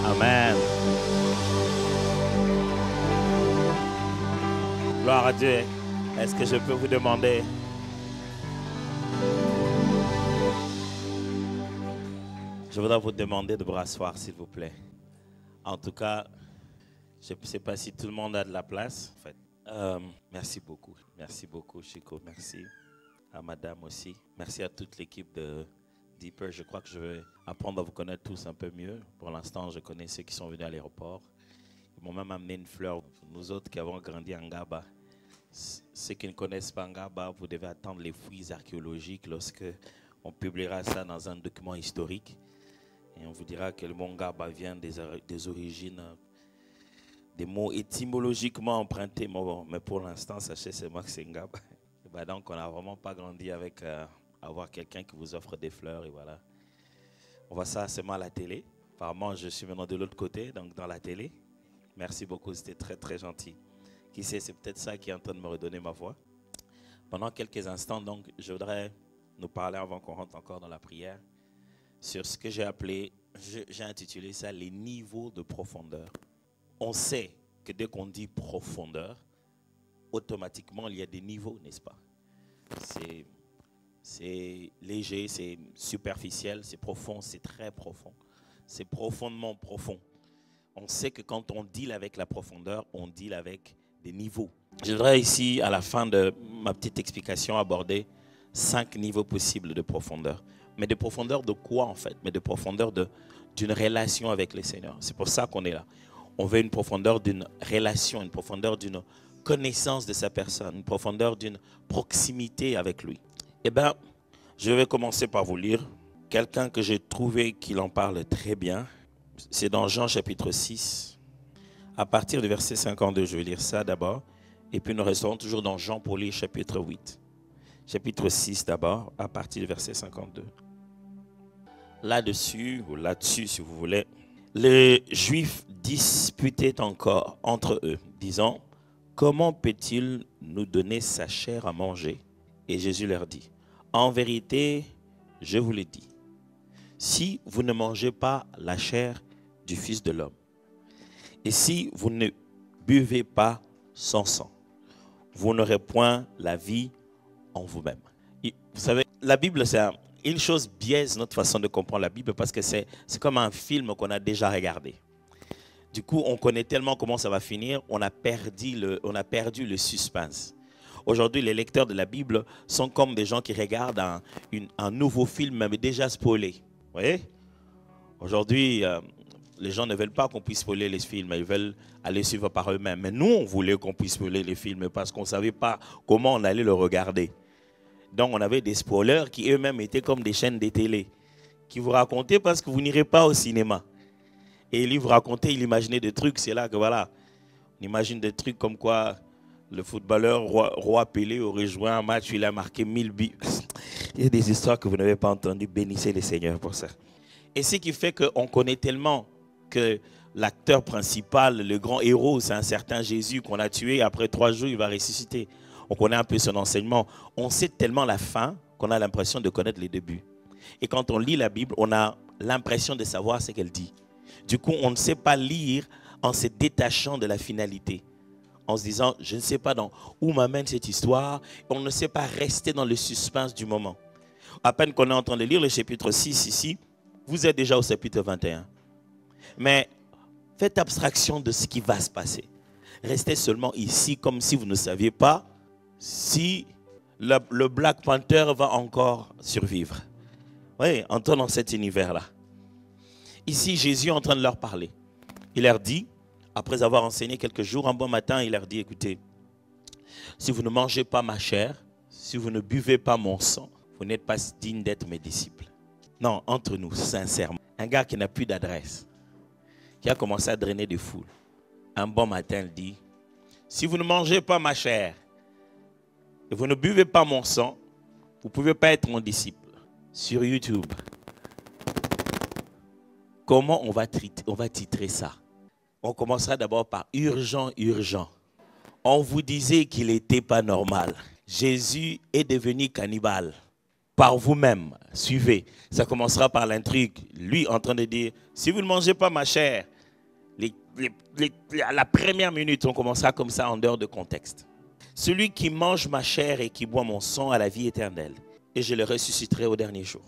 Amen. Gloire à Dieu. Est-ce que je peux vous demander? Je voudrais vous demander de vous rasseoir, s'il vous plaît. En tout cas, je ne sais pas si tout le monde a de la place. En fait. Merci beaucoup. Merci beaucoup, Chico. Merci à madame aussi. Merci à toute l'équipe de Deeper. Je crois que je vais apprendre à vous connaître tous un peu mieux. Pour l'instant, je connais ceux qui sont venus à l'aéroport. Ils m'ont même amené une fleur. Nous autres qui avons grandi en Ngaba, ceux qui ne connaissent pas Ngaba, vous devez attendre les fouilles archéologiques lorsque on publiera ça dans un document historique. Et on vous dira que le mot Ngaba vient des origines, des mots étymologiquement empruntés. Mais pour l'instant, sachez seulement que c'est Ngaba. Et ben donc, on n'a vraiment pas grandi avec avoir quelqu'un qui vous offre des fleurs. Et voilà. On voit ça seulement à la télé. Apparemment, je suis maintenant de l'autre côté, donc dans la télé. Merci beaucoup, c'était très très gentil. Qui sait, c'est peut-être ça qui est en train de me redonner ma voix. Pendant quelques instants, donc, je voudrais nous parler avant qu'on rentre encore dans la prière sur ce que j'ai appelé, j'ai intitulé ça les niveaux de profondeur. On sait que dès qu'on dit profondeur, automatiquement il y a des niveaux, n'est-ce pas? C'est léger, c'est superficiel, c'est profond, c'est très profond. C'est profondément profond. On sait que quand on deal avec la profondeur, on deal avec des niveaux. Je voudrais ici, à la fin de ma petite explication, aborder 5 niveaux possibles de profondeur. Mais de profondeur de quoi en fait? Mais de profondeur d'une relation avec le Seigneur. C'est pour ça qu'on est là. On veut une profondeur d'une relation, une profondeur d'une connaissance de sa personne, une profondeur d'une proximité avec lui. Eh bien, je vais commencer par vous lire quelqu'un que j'ai trouvé qui en parle très bien. C'est dans Jean chapitre 6. À partir du verset 52, je vais lire ça d'abord. Et puis nous resterons toujours dans Jean pour lire chapitre 8. Chapitre 6 d'abord, à partir du verset 52. Là-dessus, ou là-dessus si vous voulez, les Juifs disputaient encore entre eux, disant, « Comment peut-il nous donner sa chair à manger ?» Et Jésus leur dit, « En vérité, je vous le dis, si vous ne mangez pas la chair du Fils de l'homme, et si vous ne buvez pas son sang, vous n'aurez point la vie en vous-même. » Vous savez, la Bible, c'est une chose biaise notre façon de comprendre la Bible parce que c'est comme un film qu'on a déjà regardé. Du coup, on connaît tellement comment ça va finir, on a perdu le suspense. Aujourd'hui, les lecteurs de la Bible sont comme des gens qui regardent un nouveau film, mais déjà spoilé. Vous voyez? Aujourd'hui, les gens ne veulent pas qu'on puisse spoiler les films, ils veulent aller suivre par eux-mêmes. Mais nous, on voulait qu'on puisse spoiler les films parce qu'on ne savait pas comment on allait le regarder. Donc, on avait des spoilers qui eux-mêmes étaient comme des chaînes de télé, qui vous racontaient parce que vous n'irez pas au cinéma. Et ils vous racontaient, ils imaginaient des trucs, c'est là que voilà, on imagine des trucs comme quoi le footballeur Roi Pelé aurait joué un match, il a marqué 1000 buts. Il y a des histoires que vous n'avez pas entendues, bénissez le Seigneur pour ça. Et ce qui fait qu'on connaît tellement que l'acteur principal, le grand héros, c'est un certain Jésus qu'on a tué, après 3 jours, il va ressusciter. On connaît un peu son enseignement. On sait tellement la fin qu'on a l'impression de connaître les débuts. Et quand on lit la Bible, on a l'impression de savoir ce qu'elle dit. Du coup, on ne sait pas lire en se détachant de la finalité. En se disant, je ne sais pas où m'amène cette histoire. On ne sait pas rester dans le suspense du moment. À peine qu'on est en train de lire le chapitre 6 ici, vous êtes déjà au chapitre 21. Mais faites abstraction de ce qui va se passer. Restez seulement ici comme si vous ne saviez pas si le Black Panther va encore survivre. Oui, entrons dans cet univers-là. Ici, Jésus est en train de leur parler. Il leur dit, après avoir enseigné quelques jours, un bon matin, il leur dit, écoutez, si vous ne mangez pas ma chair, si vous ne buvez pas mon sang, vous n'êtes pas digne d'être mes disciples. Non, entre nous, sincèrement. Un gars qui n'a plus d'adresse, qui a commencé à drainer des foules. Un bon matin, il dit, si vous ne mangez pas ma chair, et vous ne buvez pas mon sang, vous ne pouvez pas être mon disciple. Sur YouTube, comment on va titrer ça? On commencera d'abord par urgent, urgent. On vous disait qu'il n'était pas normal. Jésus est devenu cannibale. Par vous-même, suivez. Ça commencera par l'intrigue. Lui en train de dire, si vous ne mangez pas ma chair, À la première minute, on commencera comme ça en dehors de contexte. Celui qui mange ma chair et qui boit mon sang a la vie éternelle, et je le ressusciterai au dernier jour.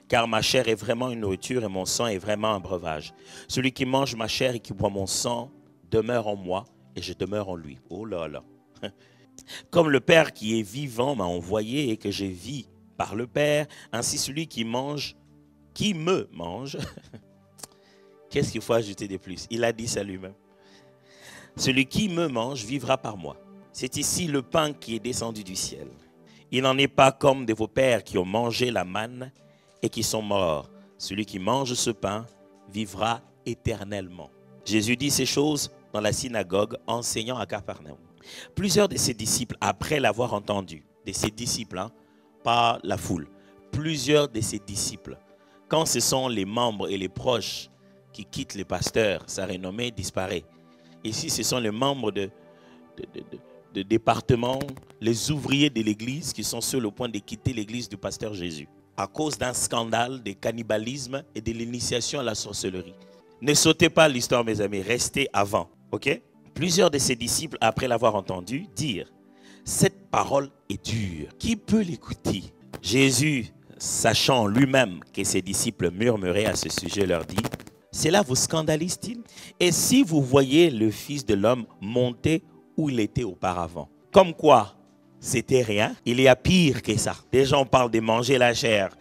Car ma chair est vraiment une nourriture et mon sang est vraiment un breuvage. Celui qui mange ma chair et qui boit mon sang demeure en moi et je demeure en lui. Oh là là. Comme le Père qui est vivant m'a envoyé et que je vis par le Père, ainsi celui qui me mange, qu'est-ce qu'il faut ajouter de plus? Il a dit ça lui-même. Celui qui me mange vivra par moi. C'est ici le pain qui est descendu du ciel. Il n'en est pas comme de vos pères qui ont mangé la manne et qui sont morts. Celui qui mange ce pain vivra éternellement. Jésus dit ces choses dans la synagogue, enseignant à Capharnaüm. Plusieurs de ses disciples, après l'avoir entendu, de ses disciples, pas la foule, plusieurs de ses disciples, quand ce sont les membres et les proches qui quittent le pasteur, sa renommée disparaît. Ici, ce sont les membres de département, les ouvriers de l'église qui sont sur le point de quitter l'église du pasteur Jésus à cause d'un scandale de cannibalisme et de l'initiation à la sorcellerie. Ne sautez pas l'histoire, mes amis, restez avant, ok? Plusieurs de ses disciples, après l'avoir entendu, dirent « Cette parole est dure, qui peut l'écouter ?» Jésus, sachant lui-même que ses disciples murmuraient à ce sujet, leur dit « Cela vous scandalise-t-il? Et si vous voyez le Fils de l'homme monter où il était auparavant. » Comme quoi, c'était rien. Il y a pire que ça. Déjà, on parle de manger la chair.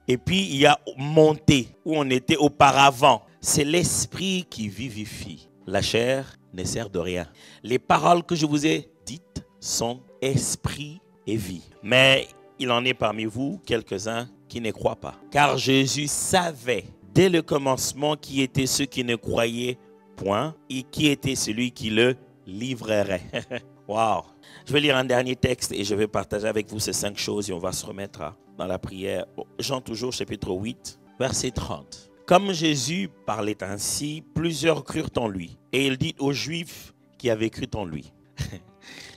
Et puis, il y a monter où on était auparavant. C'est l'esprit qui vivifie. La chair ne sert de rien. Les paroles que je vous ai dites sont esprit et vie. Mais il en est parmi vous quelques-uns qui ne croient pas. Car Jésus savait dès le commencement qui étaient ceux qui ne croyaient point et qui était celui qui le livrerait. Waouh! Je vais lire un dernier texte et je vais partager avec vous ces 5 choses et on va se remettre dans la prière. Jean toujours, chapitre 8, verset 30. Comme Jésus parlait ainsi, plusieurs crurent en lui. Et il dit aux Juifs qui avaient cru en lui.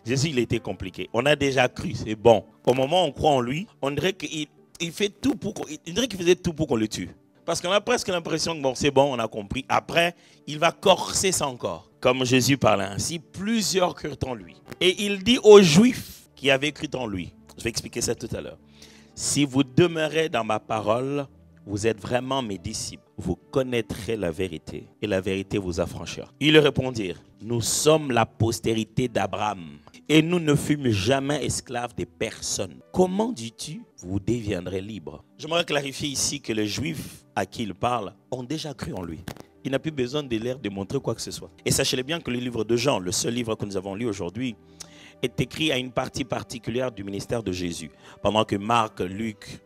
Jésus, il était compliqué. On a déjà cru, c'est bon. Au moment où on croit en lui, on dirait qu'il fait tout pour il dirait qu'il faisait tout pour qu'on le tue. Parce qu'on a presque l'impression que bon, c'est bon, on a compris. Après, il va corser ça encore. Comme Jésus parlait ainsi, plusieurs crurent en lui. Et il dit aux Juifs qui avaient cru en lui, je vais expliquer ça tout à l'heure. Si vous demeurez dans ma parole, vous êtes vraiment mes disciples. Vous connaîtrez la vérité et la vérité vous affranchira. Ils lui répondirent, nous sommes la postérité d'Abraham et nous ne fûmes jamais esclaves de personne. Comment dis-tu, vous deviendrez libres? J'aimerais clarifier ici que les Juifs à qui il parle ont déjà cru en lui. Il n'a plus besoin de leur démontrer quoi que ce soit. Et sachez bien que le livre de Jean, le seul livre que nous avons lu aujourd'hui, est écrit à une partie particulière du ministère de Jésus. Pendant que Marc, Luc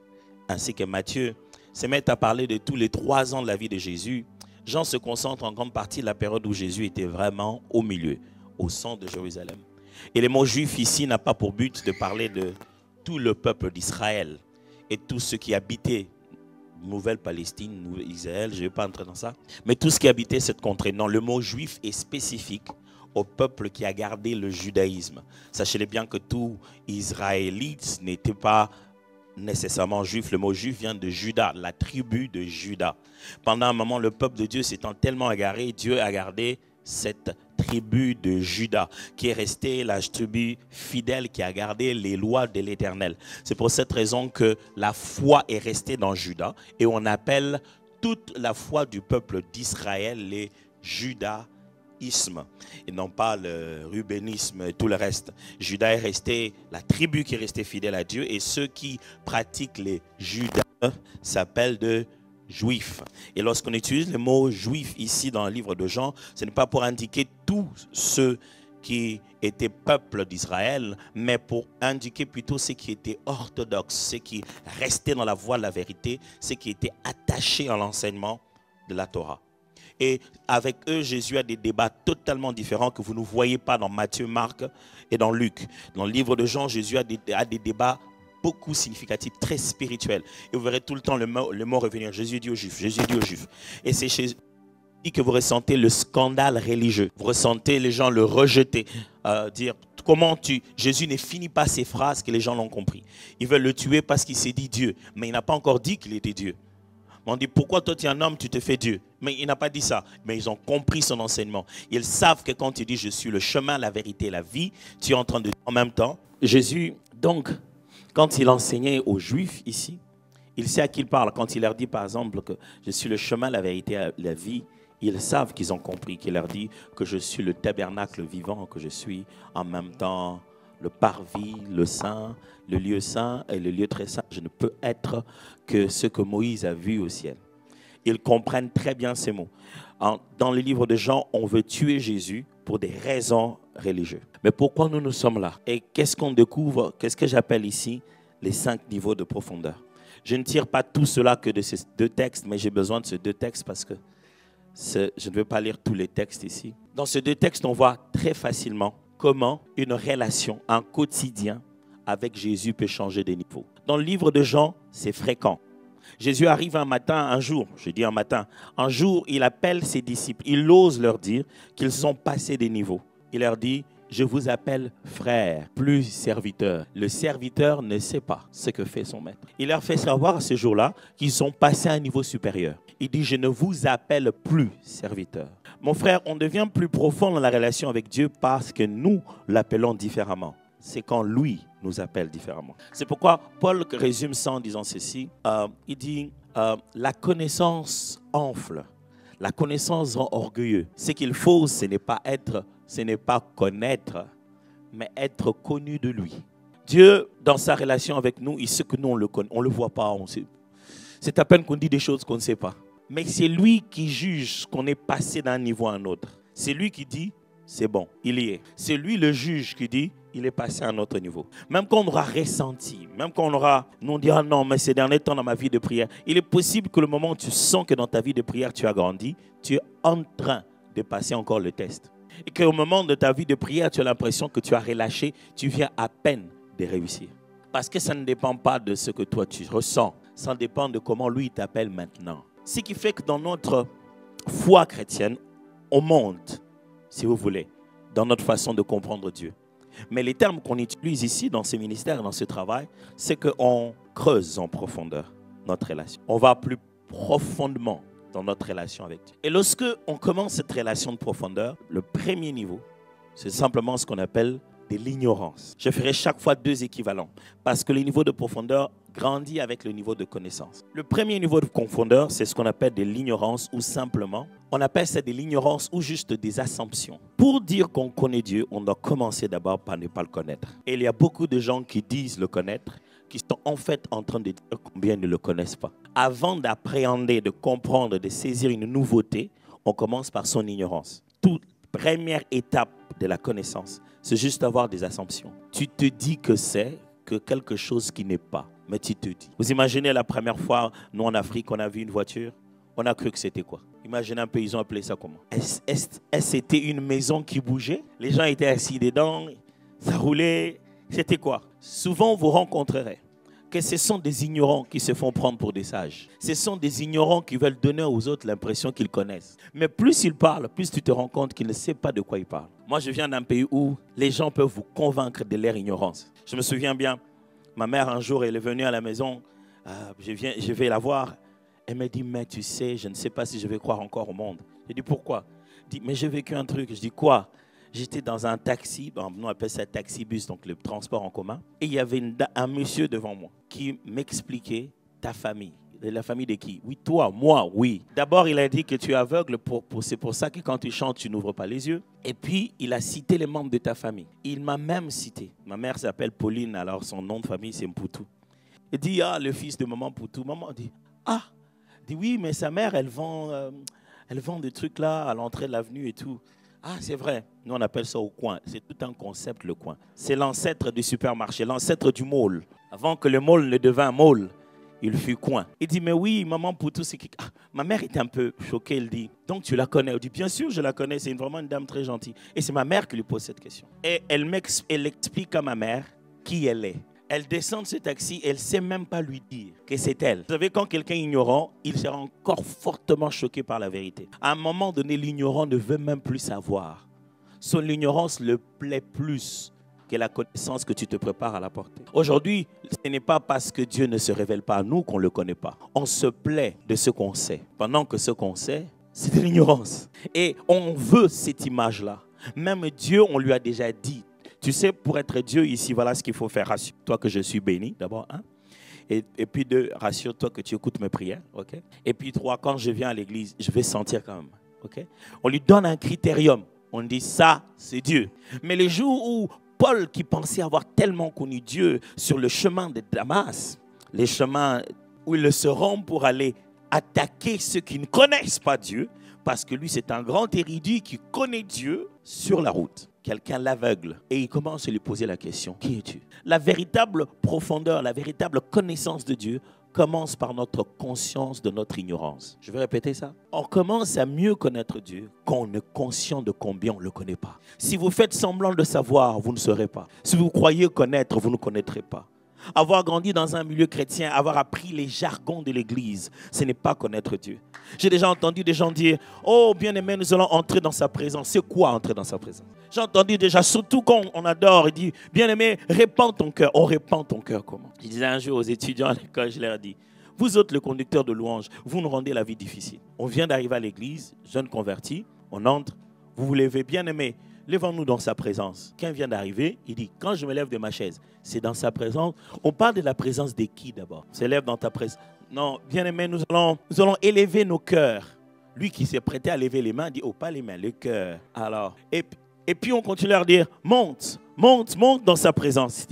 ainsi que Matthieu se mettent à parler de tous les 3 ans de la vie de Jésus, Jean se concentre en grande partie de la période où Jésus était vraiment au milieu, au centre de Jérusalem. Et le mot juif ici n'a pas pour but de parler de tout le peuple d'Israël et tous ceux qui habitaient Nouvelle-Palestine, Israël, je ne vais pas entrer dans ça, mais tout ce qui habitait cette contrée. Non, le mot juif est spécifique au peuple qui a gardé le judaïsme. Sachez bien que tout Israélite n'était pas nécessairement juif. Le mot juif vient de Juda, la tribu de Juda. Pendant un moment, le peuple de Dieu s'étant tellement égaré, Dieu a gardé cette tribu de Juda, qui est restée la tribu fidèle, qui a gardé les lois de l'Éternel. C'est pour cette raison que la foi est restée dans Juda et on appelle toute la foi du peuple d'Israël les judaïsmes et non pas le rubénisme et tout le reste. Juda est resté la tribu qui est restée fidèle à Dieu et ceux qui pratiquent les judas s'appellent de juifs. Et lorsqu'on utilise le mot juif ici dans le livre de Jean, ce n'est pas pour indiquer tous ceux qui étaient peuple d'Israël, mais pour indiquer plutôt ceux qui étaient orthodoxes, ceux qui restaient dans la voie de la vérité, ceux qui étaient attachés à l'enseignement de la Torah. Et avec eux, Jésus a des débats totalement différents que vous ne voyez pas dans Matthieu, Marc et dans Luc. Dans le livre de Jean, Jésus a des débats beaucoup significatif, très spirituel. Et vous verrez tout le temps le mot revenir. Jésus dit aux Juifs, Jésus dit aux Juifs. Et c'est chez lui que vous ressentez le scandale religieux. Vous ressentez les gens le rejeter. Dire, comment Jésus ne finit pas ses phrases que les gens l'ont compris. Ils veulent le tuer parce qu'il s'est dit Dieu. Mais il n'a pas encore dit qu'il était Dieu. On dit, pourquoi toi tu es un homme, tu te fais Dieu? Mais il n'a pas dit ça. Mais ils ont compris son enseignement. Ils savent que quand il dit, je suis le chemin, la vérité et la vie, tu es en train de dire en même temps. Jésus, donc, quand il enseignait aux Juifs ici, il sait à qui il parle. Quand il leur dit, par exemple, que je suis le chemin, la vérité et la vie, ils savent qu'ils ont compris, qu'il leur dit que je suis le tabernacle vivant, que je suis en même temps le parvis, le saint, le lieu saint et le lieu très saint. Je ne peux être que ce que Moïse a vu au ciel. Ils comprennent très bien ces mots. Dans le livre de Jean, on veut tuer Jésus pour des raisons religieuses. Mais pourquoi nous sommes là? Et qu'est-ce qu'on découvre? Qu'est-ce que j'appelle ici les 5 niveaux de profondeur? Je ne tire pas tout cela que de ces 2 textes, mais j'ai besoin de ces 2 textes parce que je ne veux pas lire tous les textes ici. Dans ces 2 textes, on voit très facilement comment une relation, un quotidien avec Jésus peut changer de niveau. Dans le livre de Jean, c'est fréquent. Jésus arrive un jour, il appelle ses disciples. Il ose leur dire qu'ils sont passés des niveaux. Il leur dit, je vous appelle frère, plus serviteur. Le serviteur ne sait pas ce que fait son maître. Il leur fait savoir ce jour-là qu'ils sont passés à un niveau supérieur. Il dit, je ne vous appelle plus serviteur. Mon frère, on devient plus profond dans la relation avec Dieu parce que nous l'appelons différemment. C'est quand lui nous appelle différemment. C'est pourquoi Paul résume ça en disant ceci. Il dit, la connaissance enfle, la connaissance rend orgueilleux. Ce qu'il faut, ce n'est pas connaître, mais être connu de lui. Dieu, dans sa relation avec nous, il sait que nous, on le connaît. On ne le voit pas. C'est à peine qu'on dit des choses qu'on ne sait pas. Mais c'est lui qui juge qu'on est passé d'un niveau à un autre. C'est lui qui dit, c'est bon, il y est. C'est lui le juge qui dit, il est passé à un autre niveau. Même quand on aura ressenti, même quand nous dira non, mais ces derniers temps dans ma vie de prière, il est possible que le moment où tu sens que dans ta vie de prière, tu as grandi, tu es en train de passer encore le test. Et qu'au moment de ta vie de prière, tu as l'impression que tu as relâché, tu viens à peine de réussir. Parce que ça ne dépend pas de ce que toi tu ressens, ça dépend de comment lui t'appelle maintenant. Ce qui fait que dans notre foi chrétienne, on monte, si vous voulez, dans notre façon de comprendre Dieu. Mais les termes qu'on utilise ici, dans ce ministère, dans ce travail, c'est qu'on creuse en profondeur notre relation. On va plus profondément dans notre relation avec Dieu. Et lorsque on commence cette relation de profondeur, le premier niveau, c'est simplement ce qu'on appelle de l'ignorance. Je ferai chaque fois 2 équivalents parce que le niveau de profondeur grandit avec le niveau de connaissance. Le premier niveau de profondeur, c'est ce qu'on appelle de l'ignorance ou simplement, on appelle ça de l'ignorance ou juste des assumptions. Pour dire qu'on connaît Dieu, on doit commencer d'abord par ne pas le connaître. Et il y a beaucoup de gens qui disent le connaître, qui sont en fait en train de dire combien ils ne le connaissent pas. Avant d'appréhender, de comprendre, de saisir une nouveauté, on commence par son ignorance. Toute première étape de la connaissance, c'est juste avoir des assumptions. Tu te dis que c'est que quelque chose qui n'est pas, mais tu te dis. Vous imaginez la première fois, nous en Afrique, on a vu une voiture, on a cru que c'était quoi? Imaginez un peu, ils ont appelé ça comment? Est-ce c'était une maison qui bougeait? Les gens étaient assis dedans, ça roulait, c'était quoi? Souvent, vous rencontrerez que ce sont des ignorants qui se font prendre pour des sages. Ce sont des ignorants qui veulent donner aux autres l'impression qu'ils connaissent. Mais plus ils parlent, plus tu te rends compte qu'ils ne savent pas de quoi ils parlent. Moi, je viens d'un pays où les gens peuvent vous convaincre de leur ignorance. Je me souviens bien, ma mère un jour, elle est venue à la maison, je vais la voir. Elle me dit, mais tu sais, je ne sais pas si je vais croire encore au monde. Je dis, pourquoi? Elle dit, mais j'ai vécu un truc. Je dis, quoi? J'étais dans un taxi, on appelle ça taxi-bus, donc le transport en commun. Et il y avait un monsieur devant moi qui m'expliquait ta famille. La famille de qui? Oui, toi, moi, oui. D'abord, il a dit que tu es aveugle, c'est pour ça que quand tu chantes, tu n'ouvres pas les yeux. Et puis, il a cité les membres de ta famille. Il m'a même cité. Ma mère s'appelle Pauline, alors son nom de famille, c'est Mpoutou. Il dit, ah, le fils de maman Mpoutou. Maman dit, ah. Il dit, oui, mais sa mère, elle vend des trucs là, à l'entrée de l'avenue et tout. Ah, c'est vrai. Nous, on appelle ça au coin. C'est tout un concept, le coin. C'est l'ancêtre du supermarché, l'ancêtre du mall. Avant que le mall ne devint mall, il fut coin. Il dit, mais oui, maman Poutou, c'est qui? Ah, ma mère était un peu choquée. Elle dit, donc tu la connais? Elle dit, bien sûr, je la connais. C'est vraiment une dame très gentille. Et c'est ma mère qui lui pose cette question. Et elle explique à ma mère qui elle est. Elle descend de ce taxi, elle ne sait même pas lui dire que c'est elle. Vous savez, quand quelqu'un est ignorant, il sera encore fortement choqué par la vérité. À un moment donné, l'ignorant ne veut même plus savoir. Son ignorance le plaît plus que la connaissance que tu te prépares à la porter. Aujourd'hui, ce n'est pas parce que Dieu ne se révèle pas à nous qu'on ne le connaît pas. On se plaît de ce qu'on sait, pendant que ce qu'on sait, c'est de l'ignorance. Et on veut cette image-là. Même Dieu, on lui a déjà dit, tu sais, pour être Dieu ici, voilà ce qu'il faut faire. Rassure-toi que je suis béni, d'abord, hein. Et puis 2, rassure-toi que tu écoutes mes prières, ok? Et puis 3, quand je viens à l'église, je vais sentir quand même, ok? On lui donne un critérium. On dit ça, c'est Dieu. Mais les jours où Paul, qui pensait avoir tellement connu Dieu sur le chemin de Damas, les chemins où il se rend pour aller attaquer ceux qui ne connaissent pas Dieu, parce que lui, c'est un grand érudit qui connaît Dieu sur la route. Quelqu'un l'aveugle et il commence à lui poser la question, qui es-tu? La véritable profondeur, la véritable connaissance de Dieu commence par notre conscience de notre ignorance. Je vais répéter ça. On commence à mieux connaître Dieu quand on est conscient de combien on ne le connaît pas. Si vous faites semblant de savoir, vous ne saurez pas. Si vous croyez connaître, vous ne connaîtrez pas. Avoir grandi dans un milieu chrétien, avoir appris les jargons de l'église, ce n'est pas connaître Dieu. J'ai déjà entendu des gens dire, oh bien-aimé, nous allons entrer dans sa présence. C'est quoi entrer dans sa présence? J'ai entendu déjà, surtout quand on adore, il dit, bien-aimé, répands ton cœur. On répand ton cœur comment? Je disais un jour aux étudiants à l'école, je leur ai dit, vous autres, le conducteur de louange, vous nous rendez la vie difficile. On vient d'arriver à l'église, jeune converti, on entre, vous vous levez, bien-aimé, levons-nous dans sa présence. Quand il vient d'arriver, il dit, quand je me lève de ma chaise, c'est dans sa présence. On parle de la présence de qui d'abord? Se lève dans ta présence. Non, bien-aimé, nous allons élever nos cœurs. Lui qui s'est prêté à lever les mains, dit, oh, pas les mains, le cœur. Alors, et puis on continue à leur dire, monte dans sa présence.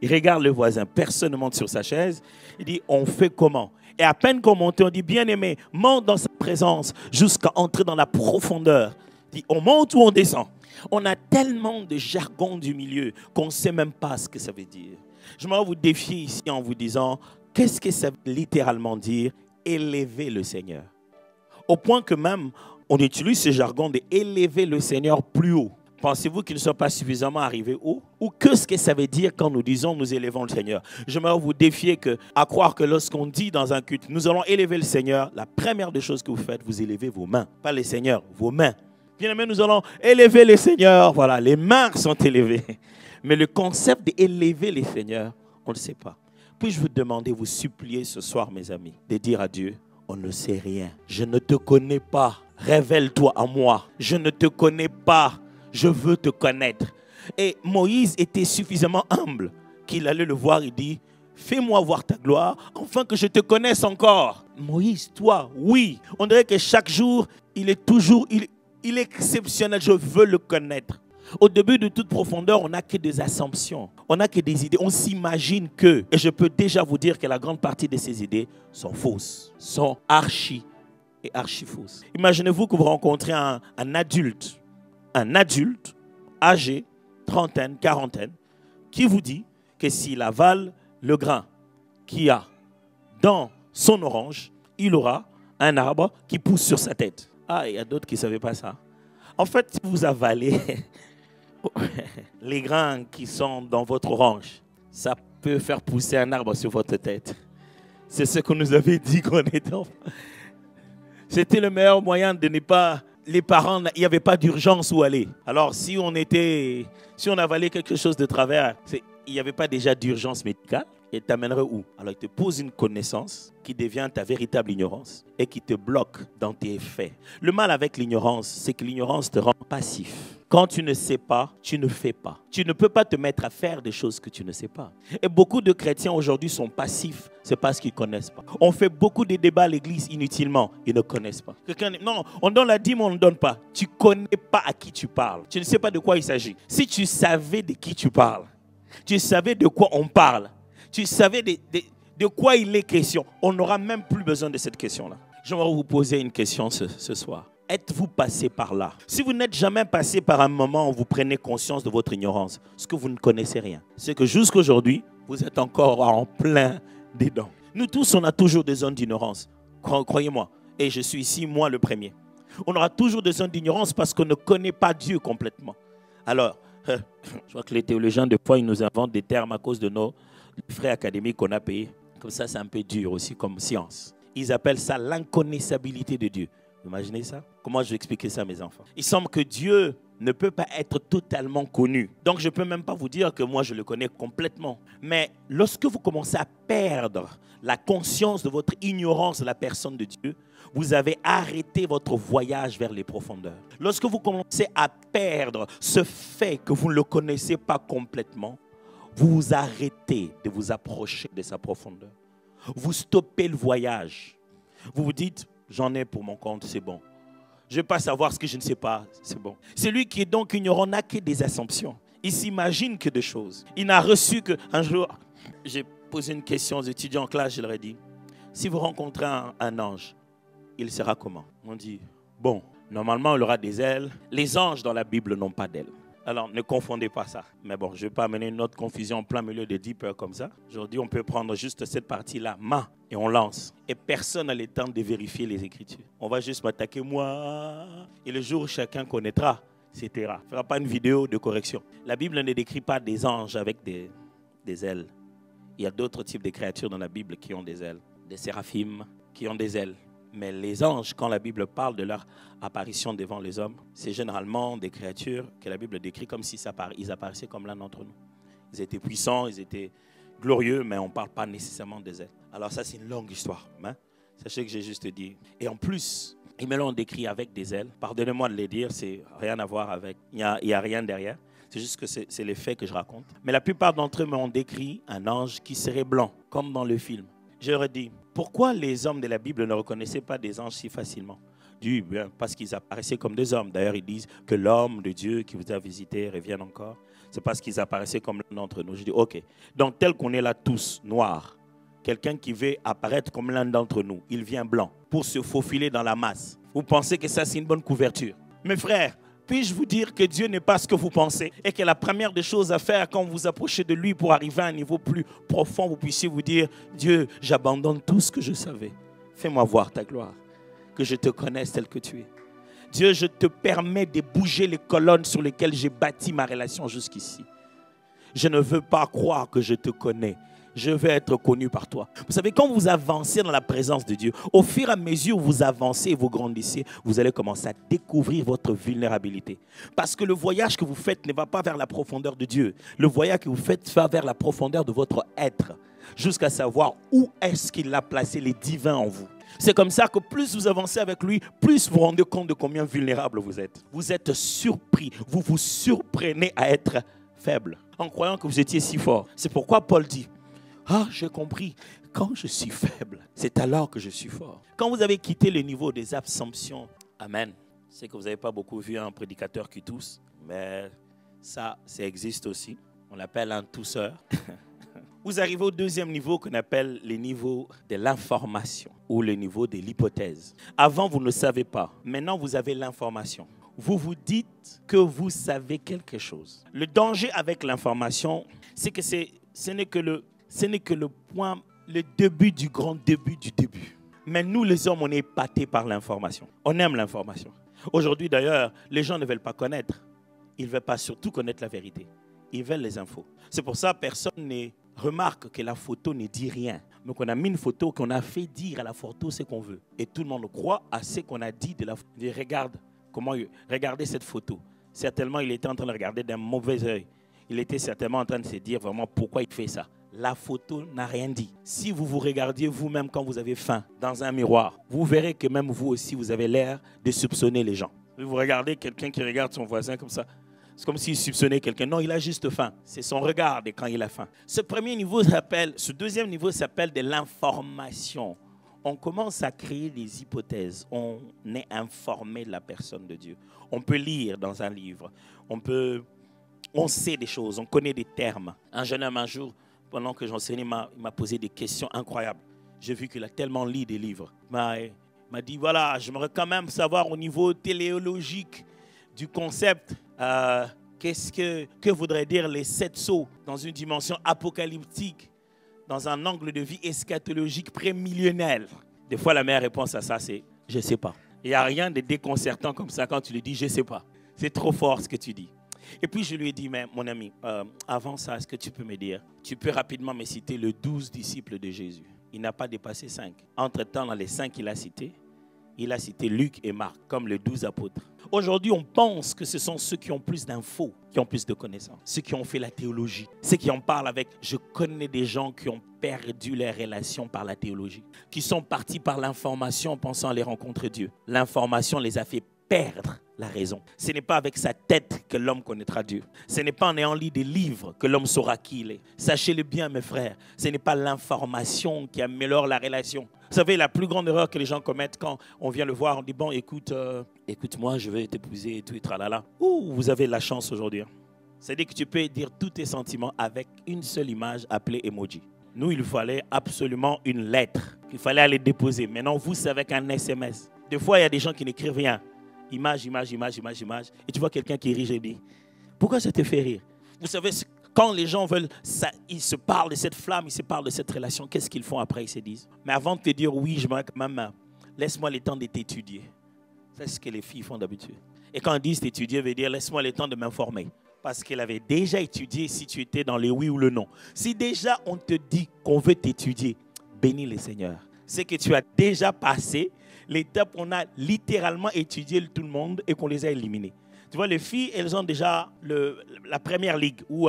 Il regarde le voisin, personne ne monte sur sa chaise. Il dit, on fait comment? Et à peine qu'on monte, on dit, bien-aimé, monte dans sa présence jusqu'à entrer dans la profondeur. Il dit, on monte ou on descend? On a tellement de jargon du milieu qu'on ne sait même pas ce que ça veut dire. Je vais vous défier ici en vous disant, qu'est-ce que ça veut littéralement dire élever le Seigneur? Au point que même, on utilise ce jargon de élever le Seigneur plus haut. Pensez-vous qu'ils ne sont pas suffisamment arrivés haut? Ou qu'est-ce que ça veut dire quand nous disons nous élevons le Seigneur? Je vais vous défier à croire que lorsqu'on dit dans un culte, nous allons élever le Seigneur, la première des choses que vous faites, vous élevez vos mains. Pas le Seigneur, vos mains. Bien-aimés, nous allons élever les seigneurs. Voilà, les mains sont élevées. Mais le concept d'élever les seigneurs, on ne le sait pas. Puis-je vous demander, vous supplier ce soir, mes amis, de dire à Dieu, on ne sait rien. Je ne te connais pas. Révèle-toi à moi. Je ne te connais pas. Je veux te connaître. Et Moïse était suffisamment humble qu'il allait le voir et dit, fais-moi voir ta gloire, afin que je te connaisse encore. Moïse, toi, oui. On dirait que chaque jour, il est exceptionnel, je veux le connaître. Au début de toute profondeur, on n'a que des assumptions, on n'a que des idées, on s'imagine que, et je peux déjà vous dire que la grande partie de ces idées sont fausses, sont archi fausses. Imaginez-vous que vous rencontrez un adulte âgé, trentaine, quarantaine, qui vous dit que s'il avale le grain qu'il y a dans son orange, il aura un arbre qui pousse sur sa tête. Ah, il y a d'autres qui ne savaient pas ça. En fait, si vous avalez les grains qui sont dans votre orange, ça peut faire pousser un arbre sur votre tête. C'est ce qu'on nous avait dit quand on était enfant. C'était le meilleur moyen de ne pas... Les parents, il n'y avait pas d'urgence où aller. Alors, si on avalait quelque chose de travers, il n'y avait pas déjà d'urgence médicale. Et t'amènerait où? Alors, il te pose une connaissance qui devient ta véritable ignorance et qui te bloque dans tes faits. Le mal avec l'ignorance, c'est que l'ignorance te rend passif. Quand tu ne sais pas, tu ne fais pas. Tu ne peux pas te mettre à faire des choses que tu ne sais pas. Et beaucoup de chrétiens aujourd'hui sont passifs, c'est parce qu'ils ne connaissent pas. On fait beaucoup de débats à l'église inutilement, ils ne connaissent pas. Non, on donne la dîme, on ne donne pas. Tu ne connais pas à qui tu parles. Tu ne sais pas de quoi il s'agit. Si tu savais de qui tu parles, tu savais de quoi on parle, tu savais de quoi il est question, on n'aura même plus besoin de cette question-là. J'aimerais vous poser une question ce soir. Êtes-vous passé par là? Si vous n'êtes jamais passé par un moment où vous prenez conscience de votre ignorance, ce que vous ne connaissez rien, c'est que jusqu'à aujourd'hui, vous êtes encore en plein dedans. Nous tous, on a toujours des zones d'ignorance. Croyez-moi. Et je suis ici, moi, le premier. On aura toujours des zones d'ignorance parce qu'on ne connaît pas Dieu complètement. Alors, je vois que les théologiens, des fois, ils nous inventent des termes à cause de nos frais académiques qu'on a payés. Comme ça, c'est un peu dur aussi comme science. Ils appellent ça l'inconnaissabilité de Dieu. Vous imaginez ça? Comment je vais expliquer ça à mes enfants? Il semble que Dieu ne peut pas être totalement connu. Donc je ne peux même pas vous dire que moi je le connais complètement. Mais lorsque vous commencez à perdre la conscience de votre ignorance de la personne de Dieu, vous avez arrêté votre voyage vers les profondeurs. Lorsque vous commencez à perdre ce fait que vous ne le connaissez pas complètement, vous arrêtez de vous approcher de sa profondeur. Vous stoppez le voyage. Vous vous dites, j'en ai pour mon compte, c'est bon. Je ne vais pas savoir ce que je ne sais pas, c'est bon. Celui qui est donc ignorant n'a que des assumptions. Il s'imagine que des choses. Il n'a reçu qu'un jour, j'ai posé une question aux étudiants en classe, je leur ai dit, si vous rencontrez un ange, il sera comment? On dit, bon, normalement il aura des ailes. Les anges dans la Bible n'ont pas d'ailes. Alors ne confondez pas ça. Mais bon, je ne vais pas amener une autre confusion en plein milieu de 10 peurs comme ça. Aujourd'hui, on peut prendre juste cette partie-là, main, et on lance. Et personne n'a le temps de vérifier les Écritures. On va juste m'attaquer moi. Et le jour où chacun connaîtra, etc. Il ne fera pas une vidéo de correction. La Bible ne décrit pas des anges avec des ailes. Il y a d'autres types de créatures dans la Bible qui ont des ailes. Des séraphim qui ont des ailes. Mais les anges, quand la Bible parle de leur apparition devant les hommes, c'est généralement des créatures que la Bible décrit comme si ils apparaissaient comme l'un d'entre nous. Ils étaient puissants, ils étaient glorieux, mais on ne parle pas nécessairement des ailes. Alors ça, c'est une longue histoire. Hein? Sachez que j'ai juste dit. Et en plus, ils me l'ont décrit avec des ailes. Pardonnez-moi de les dire, c'est rien à voir avec. Il n'y a rien derrière. C'est juste que c'est les faits que je raconte. Mais la plupart d'entre eux m'ont décrit un ange qui serait blanc, comme dans le film. Je leur ai dit, pourquoi les hommes de la Bible ne reconnaissaient pas des anges si facilement? Dit, bien, parce qu'ils apparaissaient comme des hommes. D'ailleurs, ils disent que l'homme de Dieu qui vous a visité revienne encore. C'est parce qu'ils apparaissaient comme l'un d'entre nous. Je dis, ok. Donc, tel qu'on est là tous, noirs, quelqu'un qui veut apparaître comme l'un d'entre nous, il vient blanc pour se faufiler dans la masse. Vous pensez que ça, c'est une bonne couverture? Mes frères, puis-je vous dire que Dieu n'est pas ce que vous pensez et que la première des choses à faire quand vous approchez de lui pour arriver à un niveau plus profond, vous puissiez vous dire, Dieu, j'abandonne tout ce que je savais. Fais-moi voir ta gloire, que je te connaisse tel que tu es. Dieu, je te permets de bouger les colonnes sur lesquelles j'ai bâti ma relation jusqu'ici. Je ne veux pas croire que je te connais. Je veux être connu par toi. Vous savez, quand vous avancez dans la présence de Dieu, au fur et à mesure où vous avancez et vous grandissez, vous allez commencer à découvrir votre vulnérabilité. Parce que le voyage que vous faites ne va pas vers la profondeur de Dieu. Le voyage que vous faites va vers la profondeur de votre être, jusqu'à savoir où est-ce qu'il a placé les divins en vous. C'est comme ça que plus vous avancez avec lui, plus vous vous rendez compte de combien vulnérable vous êtes. Vous êtes surpris, vous vous surprenez à être faible, en croyant que vous étiez si fort. C'est pourquoi Paul dit, ah, j'ai compris. Quand je suis faible, c'est alors que je suis fort. Quand vous avez quitté le niveau des absomptions, amen. C'est que vous n'avez pas beaucoup vu un prédicateur qui tousse, mais ça existe aussi. On l'appelle un tousseur. Vous arrivez au deuxième niveau qu'on appelle le niveau de l'information ou le niveau de l'hypothèse. Avant, vous ne savez pas. Maintenant, vous avez l'information. Vous vous dites que vous savez quelque chose. Le danger avec l'information, c'est que ce n'est que le point, le début du grand début du début. Mais nous, les hommes, on est épatés par l'information. On aime l'information. Aujourd'hui, d'ailleurs, les gens ne veulent pas connaître. Ils ne veulent pas surtout connaître la vérité. Ils veulent les infos. C'est pour ça que personne ne remarque que la photo ne dit rien. Donc, on a mis une photo qu'on a fait dire à la photo ce qu'on veut. Et tout le monde croit à ce qu'on a dit de la photo. Regardez cette photo. Certainement, il était en train de regarder d'un mauvais œil. Il était certainement en train de se dire vraiment pourquoi il fait ça. La photo n'a rien dit. Si vous vous regardiez vous-même quand vous avez faim dans un miroir, vous verrez que même vous aussi, vous avez l'air de soupçonner les gens. Vous regardez quelqu'un qui regarde son voisin comme ça. C'est comme s'il soupçonnait quelqu'un. Non, il a juste faim. C'est son regard quand il a faim. Ce deuxième niveau s'appelle de l'information. On commence à créer des hypothèses. On est informé de la personne de Dieu. On peut lire dans un livre. On sait des choses. On connaît des termes. Un jeune homme un jour, pendant que j'enseignais, il m'a posé des questions incroyables. J'ai vu qu'il a tellement lu des livres. Il m'a dit, voilà, j'aimerais quand même savoir au niveau téléologique du concept, qu'est-ce que voudraient dire les 7 sceaux dans une dimension apocalyptique, dans un angle de vie eschatologique prémillénaire. Des fois, la meilleure réponse à ça, c'est « je ne sais pas ». Il n'y a rien de déconcertant comme ça quand tu lui dis « je ne sais pas ». C'est trop fort ce que tu dis. Et puis je lui ai dit, mais mon ami, avant ça, est-ce que tu peux me dire, tu peux rapidement me citer les 12 disciples de Jésus. Il n'a pas dépassé 5. Entre-temps, dans les 5 qu'il a cités, Il a cité Luc et Marc comme les 12 apôtres. Aujourd'hui, on pense que ce sont ceux qui ont plus d'infos, qui ont plus de connaissances, ceux qui ont fait la théologie, ceux qui en parlent avec. Je connais des gens qui ont perdu les relations par la théologie, qui sont partis par l'information en pensant aller rencontrer Dieu. L'information les a fait perdre la raison. Ce n'est pas avec sa tête que l'homme connaîtra Dieu. Ce n'est pas en ayant lu des livres que l'homme saura qui il est. Sachez-le bien, mes frères, ce n'est pas l'information qui améliore la relation. Vous savez, la plus grande erreur que les gens commettent quand on vient le voir, on dit, bon, écoute-moi, je vais t'épouser et tout, et tralala. Ouh, vous avez la chance aujourd'hui. C'est-à-dire que tu peux dire tous tes sentiments avec une seule image appelée emoji. Nous, il fallait absolument une lettre qu'il fallait aller déposer. Maintenant, vous, c'est avec un SMS. Des fois, il y a des gens qui n'écrivent rien. Image. Et tu vois quelqu'un qui rit et dit, pourquoi ça te fait rire? Vous savez, quand les gens veulent, ça, ils se parlent de cette flamme, ils se parlent de cette relation. Qu'est-ce qu'ils font après? Ils se disent, mais avant de te dire oui, je m'en maman, laisse-moi le temps de t'étudier. C'est ce que les filles font d'habitude. Et quand ils disent t'étudier, veut dire laisse-moi le temps de m'informer. Parce qu'elle avait déjà étudié si tu étais dans le oui ou le non. Si déjà on te dit qu'on veut t'étudier, bénis le Seigneur. C'est que tu as déjà passé l'étape où on a littéralement étudié tout le monde et qu'on les a éliminés. Tu vois, les filles, elles ont déjà la première ligue où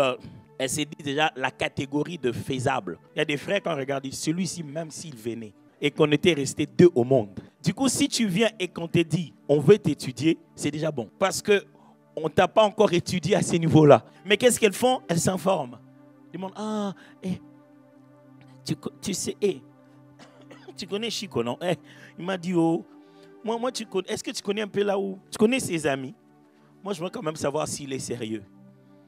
elles se disent déjà la catégorie de faisable. Il y a des frères quand on regarde, celui-ci, même s'il venait et qu'on était resté 2 au monde. Du coup, si tu viens et qu'on te dit on veut t'étudier, c'est déjà bon. Parce qu'on ne t'a pas encore étudié à ces niveaux-là. Mais qu'est-ce qu'elles font? Elles s'informent. Elles demandent, tu sais, tu connais Chico, non? Il m'a dit, moi est-ce que tu connais un peu là où? Tu connais ses amis? Moi, je veux quand même savoir s'il est sérieux.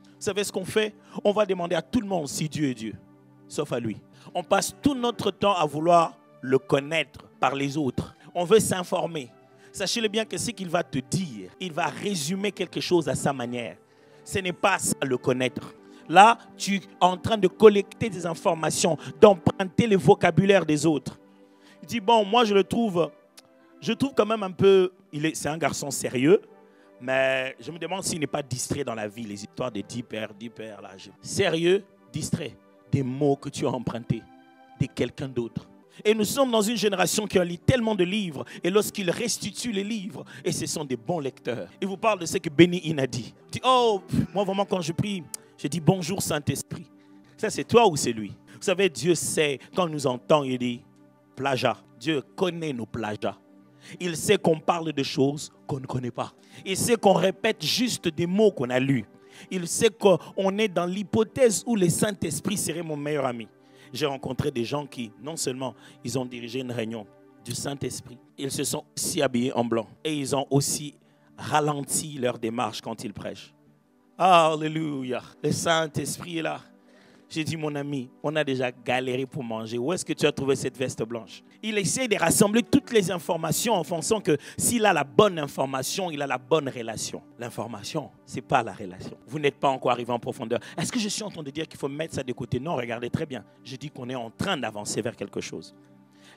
Vous savez ce qu'on fait? On va demander à tout le monde si Dieu est Dieu, sauf à lui. On passe tout notre temps à vouloir le connaître par les autres. On veut s'informer. Sachez-le bien que ce qu'il va te dire, il va résumer quelque chose à sa manière. Ce n'est pas ça le connaître. Là, tu es en train de collecter des informations, d'emprunter le vocabulaire des autres. Il dit, bon, moi je trouve quand même un peu, c'est un garçon sérieux, mais je me demande s'il n'est pas distrait dans la vie, les histoires de 10 pères, là. Sérieux, distrait, des mots que tu as empruntés de quelqu'un d'autre. Et nous sommes dans une génération qui a lu tellement de livres, et lorsqu'ils restituent les livres, et ce sont des bons lecteurs. Il vous parle de ce que Benny Hinn a dit. Il dit, moi vraiment quand je prie, je dis bonjour Saint-Esprit. Ça c'est toi ou c'est lui? Vous savez, Dieu sait, quand il nous entend, il dit, plagiat. Dieu connaît nos plagiats. Il sait qu'on parle de choses qu'on ne connaît pas. Il sait qu'on répète juste des mots qu'on a lus. Il sait qu'on est dans l'hypothèse où le Saint-Esprit serait mon meilleur ami. J'ai rencontré des gens qui, non seulement, ils ont dirigé une réunion du Saint-Esprit, ils se sont aussi habillés en blanc et ils ont aussi ralenti leur démarche quand ils prêchent. Alléluia, le Saint-Esprit est là. J'ai dit, mon ami, on a déjà galéré pour manger. Où est-ce que tu as trouvé cette veste blanche? Il essaie de rassembler toutes les informations en pensant que s'il a la bonne information, il a la bonne relation. L'information, ce n'est pas la relation. Vous n'êtes pas encore arrivé en profondeur. Est-ce que je suis en train de dire qu'il faut mettre ça de côté? Non, regardez très bien. Je dis qu'on est en train d'avancer vers quelque chose.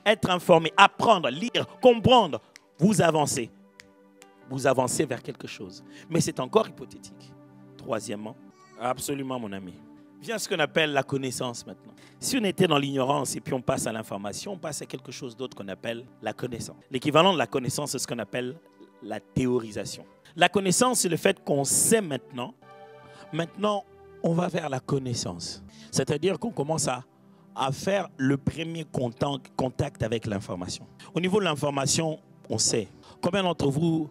Être informé, apprendre, lire, comprendre, vous avancez. Vous avancez vers quelque chose. Mais c'est encore hypothétique. Troisièmement, absolument mon ami, vient ce qu'on appelle la connaissance maintenant. Si on était dans l'ignorance et puis on passe à l'information, on passe à quelque chose d'autre qu'on appelle la connaissance. L'équivalent de la connaissance, c'est ce qu'on appelle la théorisation. La connaissance, c'est le fait qu'on sait maintenant. Maintenant, on va vers la connaissance. C'est-à-dire qu'on commence à faire le premier contact avec l'information. Au niveau de l'information, on sait. Combien d'entre vous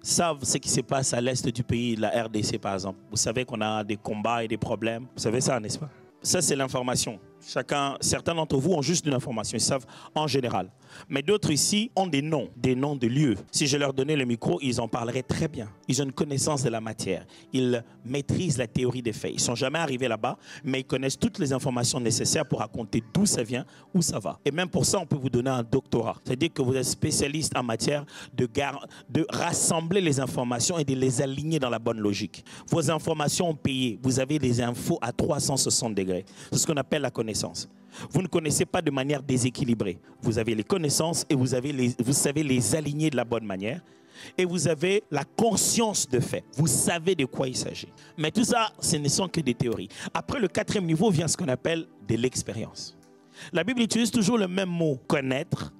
savent ce qui se passe à l'est du pays, la RDC par exemple? Vous savez qu'on a des combats et des problèmes. Vous savez ça, n'est-ce pas? Ça, c'est l'information. Certains d'entre vous ont juste une information, ils savent en général. Mais d'autres ici ont des noms de lieux. Si je leur donnais le micro, ils en parleraient très bien. Ils ont une connaissance de la matière. Ils maîtrisent la théorie des faits. Ils ne sont jamais arrivés là-bas, mais ils connaissent toutes les informations nécessaires pour raconter d'où ça vient, où ça va. Et même pour ça, on peut vous donner un doctorat. C'est-à-dire que vous êtes spécialiste en matière de rassembler les informations et de les aligner dans la bonne logique. Vos informations ont payé. Vous avez des infos à 360 degrés. C'est ce qu'on appelle la connaissance. Vous ne connaissez pas de manière déséquilibrée. Vous avez les connaissances et vous savez les aligner de la bonne manière. Et vous avez la conscience de fait. Vous savez de quoi il s'agit. Mais tout ça, ce ne sont que des théories. Après le 4e niveau vient ce qu'on appelle de l'expérience. La Bible utilise toujours le même mot, connaître,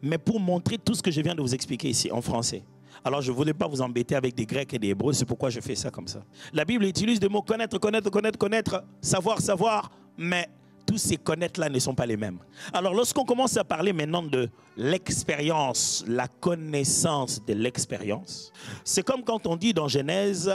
mais pour montrer tout ce que je viens de vous expliquer ici en français. Alors, je ne voulais pas vous embêter avec des Grecs et des Hébreux, c'est pourquoi je fais ça comme ça. La Bible utilise des mots connaître, connaître, connaître, connaître, savoir, savoir, mais tous ces connaître-là ne sont pas les mêmes. Alors, lorsqu'on commence à parler maintenant de l'expérience, la connaissance de l'expérience, c'est comme quand on dit dans Genèse,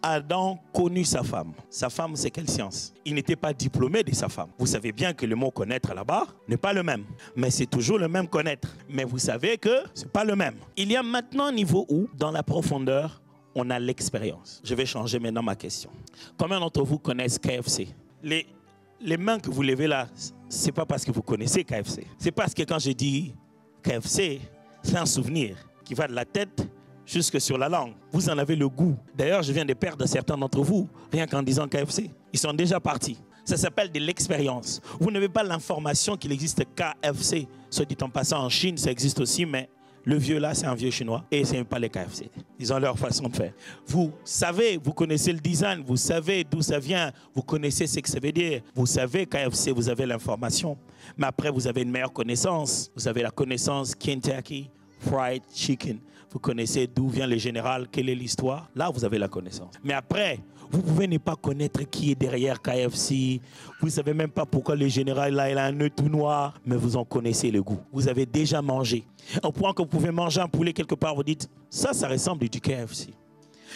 Adam connut sa femme. Sa femme, c'est quelle science? Il n'était pas diplômé de sa femme. Vous savez bien que le mot connaître là-bas n'est pas le même. Mais c'est toujours le même connaître. Mais vous savez que ce n'est pas le même. Il y a maintenant un niveau où, dans la profondeur, on a l'expérience. Je vais changer maintenant ma question. Combien d'entre vous connaissent KFC? Les mains que vous levez là, ce n'est pas parce que vous connaissez KFC. C'est parce que quand je dis KFC, c'est un souvenir qui va de la tête jusque sur la langue. Vous en avez le goût. D'ailleurs, je viens de perdre certains d'entre vous, rien qu'en disant KFC. Ils sont déjà partis. Ça s'appelle de l'expérience. Vous n'avez pas l'information qu'il existe KFC. Soit dit en passant, en Chine, ça existe aussi, mais le vieux là, c'est un vieux chinois. Et ce n'est pas les KFC. Ils ont leur façon de faire. Vous savez, vous connaissez le design, vous savez d'où ça vient, vous connaissez ce que ça veut dire. Vous savez KFC, vous avez l'information. Mais après, vous avez une meilleure connaissance. Vous avez la connaissance Kentucky Fried Chicken. Vous connaissez d'où vient le général, quelle est l'histoire. Là, vous avez la connaissance. Mais après, vous pouvez ne pas connaître qui est derrière KFC. Vous ne savez même pas pourquoi le général, là, il a un œil tout noir. Mais vous en connaissez le goût. Vous avez déjà mangé. Au point que vous pouvez manger un poulet quelque part, vous dites, ça ressemble du KFC.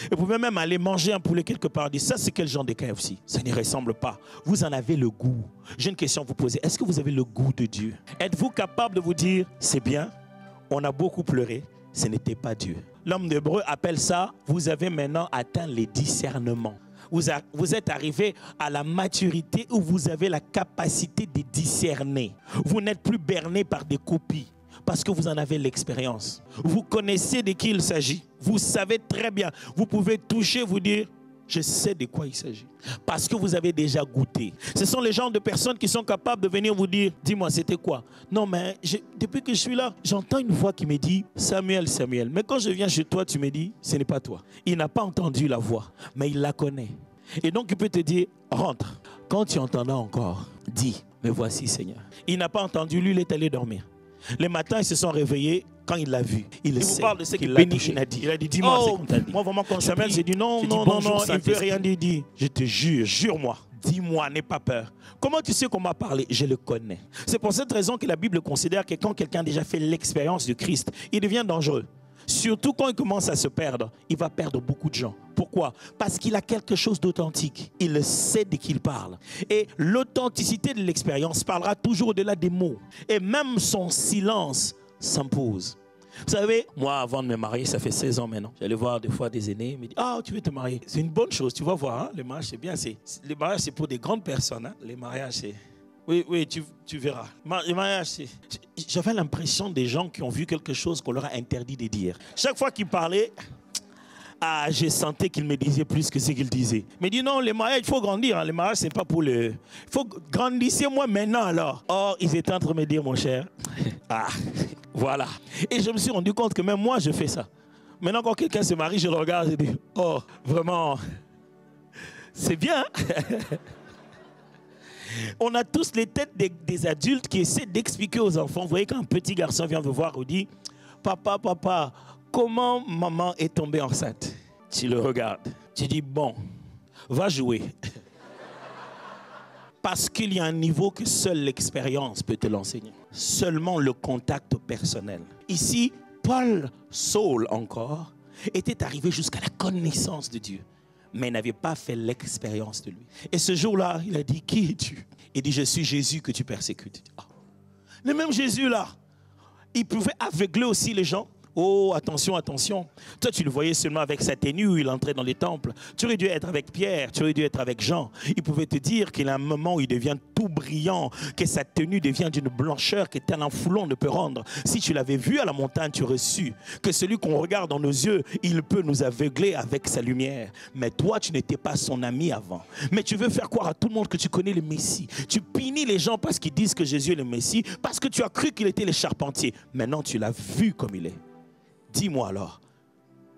Et vous pouvez même aller manger un poulet quelque part, dire, ça, c'est quel genre de KFC? Ça ne ressemble pas. Vous en avez le goût. J'ai une question à vous poser. Est-ce que vous avez le goût de Dieu? Êtes-vous capable de vous dire, c'est bien, on a beaucoup pleuré, ce n'était pas Dieu. L'homme d'Hébreu appelle ça, vous avez maintenant atteint les discernements. Vous êtes arrivé à la maturité où vous avez la capacité de discerner. Vous n'êtes plus berné par des copies parce que vous en avez l'expérience. Vous connaissez de qui il s'agit. Vous savez très bien. Vous pouvez toucher, vous dire, je sais de quoi il s'agit. Parce que vous avez déjà goûté. Ce sont les genres de personnes qui sont capables de venir vous dire, dis-moi, c'était quoi? Non, mais depuis que je suis là, j'entends une voix qui me dit, Samuel, Samuel. Mais quand je viens chez toi, tu me dis, ce n'est pas toi. Il n'a pas entendu la voix, mais il la connaît. Et donc, il peut te dire, rentre. Quand tu entendras encore, dis, me voici, Seigneur. Il n'a pas entendu, lui, il est allé dormir. Le matin, ils se sont réveillés. Quand il l'a vu, il vous parle de ce qu'il a dit. Il a dit, dis-moi ce qu'on t'a dit. Moi, vraiment, quand Samuel s'est dit, non, il ne peut rien dire. Dit, je te jure, jure-moi. Dis-moi, n'aie pas peur. Comment tu sais qu'on m'a parlé? Je le connais. C'est pour cette raison que la Bible considère que quand quelqu'un a déjà fait l'expérience de Christ, il devient dangereux. Surtout quand il commence à se perdre, il va perdre beaucoup de gens. Pourquoi? Parce qu'il a quelque chose d'authentique. Il sait de qui il parle. Et l'authenticité de l'expérience parlera toujours au-delà des mots. Et même son silence s'impose. Vous savez, moi, avant de me marier, ça fait 16 ans maintenant. J'allais voir des fois des aînés, ils me disent, ah, tu veux te marier? C'est une bonne chose, tu vas voir. Hein? Le mariage, c'est bien. Le mariage, c'est pour des grandes personnes. Hein? Les mariages, c'est... Oui, tu verras. Le mariage, c'est... J'avais l'impression des gens qui ont vu quelque chose qu'on leur a interdit de dire. Chaque fois qu'ils parlaient, ah, je sentais qu'ils me disaient plus que ce qu'ils disaient. Mais dis non, le mariage, il faut grandir. Hein. Le mariage, c'est pas pour le... Il faut grandir moi maintenant alors. Or, ils étaient en train de me dire, mon cher, ah, voilà. Et je me suis rendu compte que même moi, je fais ça. Maintenant, quand quelqu'un se marie, je le regarde et je dis, oh, vraiment, c'est bien. On a tous les têtes des adultes qui essaient d'expliquer aux enfants. Vous voyez, quand un petit garçon vient me voir et dit, papa, comment maman est tombée enceinte? Tu le regardes. Tu dis, bon, va jouer. Parce qu'il y a un niveau que seule l'expérience peut te l'enseigner. Seulement le contact personnel. Ici, Saul encore, était arrivé jusqu'à la connaissance de Dieu. Mais n'avait pas fait l'expérience de lui. Et ce jour-là, il a dit, qui es-tu? Il dit, je suis Jésus que tu persécutes. Oh. Le même Jésus-là, il pouvait aveugler aussi les gens. Oh, attention, attention. Toi, tu le voyais seulement avec sa tenue où il entrait dans les temples. Tu aurais dû être avec Pierre, tu aurais dû être avec Jean. Il pouvait te dire qu'il y a un moment où il devient tout brillant, que sa tenue devient d'une blancheur que tel un foulon ne peut rendre. Si tu l'avais vu à la montagne, tu aurais su que celui qu'on regarde dans nos yeux, il peut nous aveugler avec sa lumière. Mais toi, tu n'étais pas son ami avant. Mais tu veux faire croire à tout le monde que tu connais le Messie. Tu punis les gens parce qu'ils disent que Jésus est le Messie, parce que tu as cru qu'il était le charpentier. Maintenant, tu l'as vu comme il est. Dis-moi alors,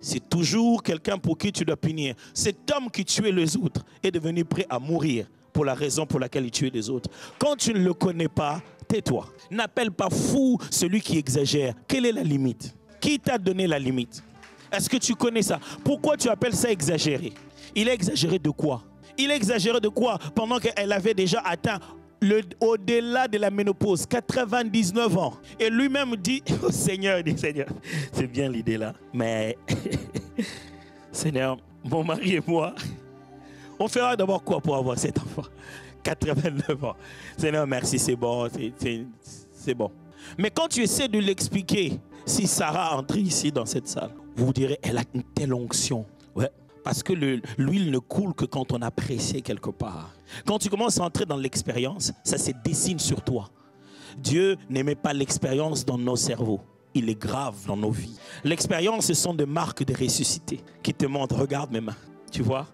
c'est toujours quelqu'un pour qui tu dois punir. Cet homme qui tuait les autres est devenu prêt à mourir pour la raison pour laquelle il tuait les autres. Quand tu ne le connais pas, Tais-toi. N'appelle pas fou celui qui exagère. Quelle est la limite? Qui t'a donné la limite? Est-ce que tu connais ça? Pourquoi tu appelles ça exagéré? Il a exagéré de quoi? Il a exagéré de quoi? Pendant qu'elle avait déjà atteint au-delà de la ménopause, 99 ans. Et lui-même dit, oh Seigneur, c'est bien l'idée là, mais Seigneur, mon mari et moi, on fera d'abord quoi pour avoir cet enfant? 89 ans. Seigneur, merci, c'est bon, c'est bon. Mais quand tu essaies de l'expliquer, si Sarah entre ici dans cette salle, vous direz, elle a une telle onction. Ouais. Parce que l'huile ne coule que quand on a pressé quelque part. Quand tu commences à entrer dans l'expérience, ça se dessine sur toi. Dieu n'aimait pas l'expérience dans nos cerveaux. Il est grave dans nos vies. L'expérience, ce sont des marques de ressuscité qui te montrent, regarde mes mains. Tu vois,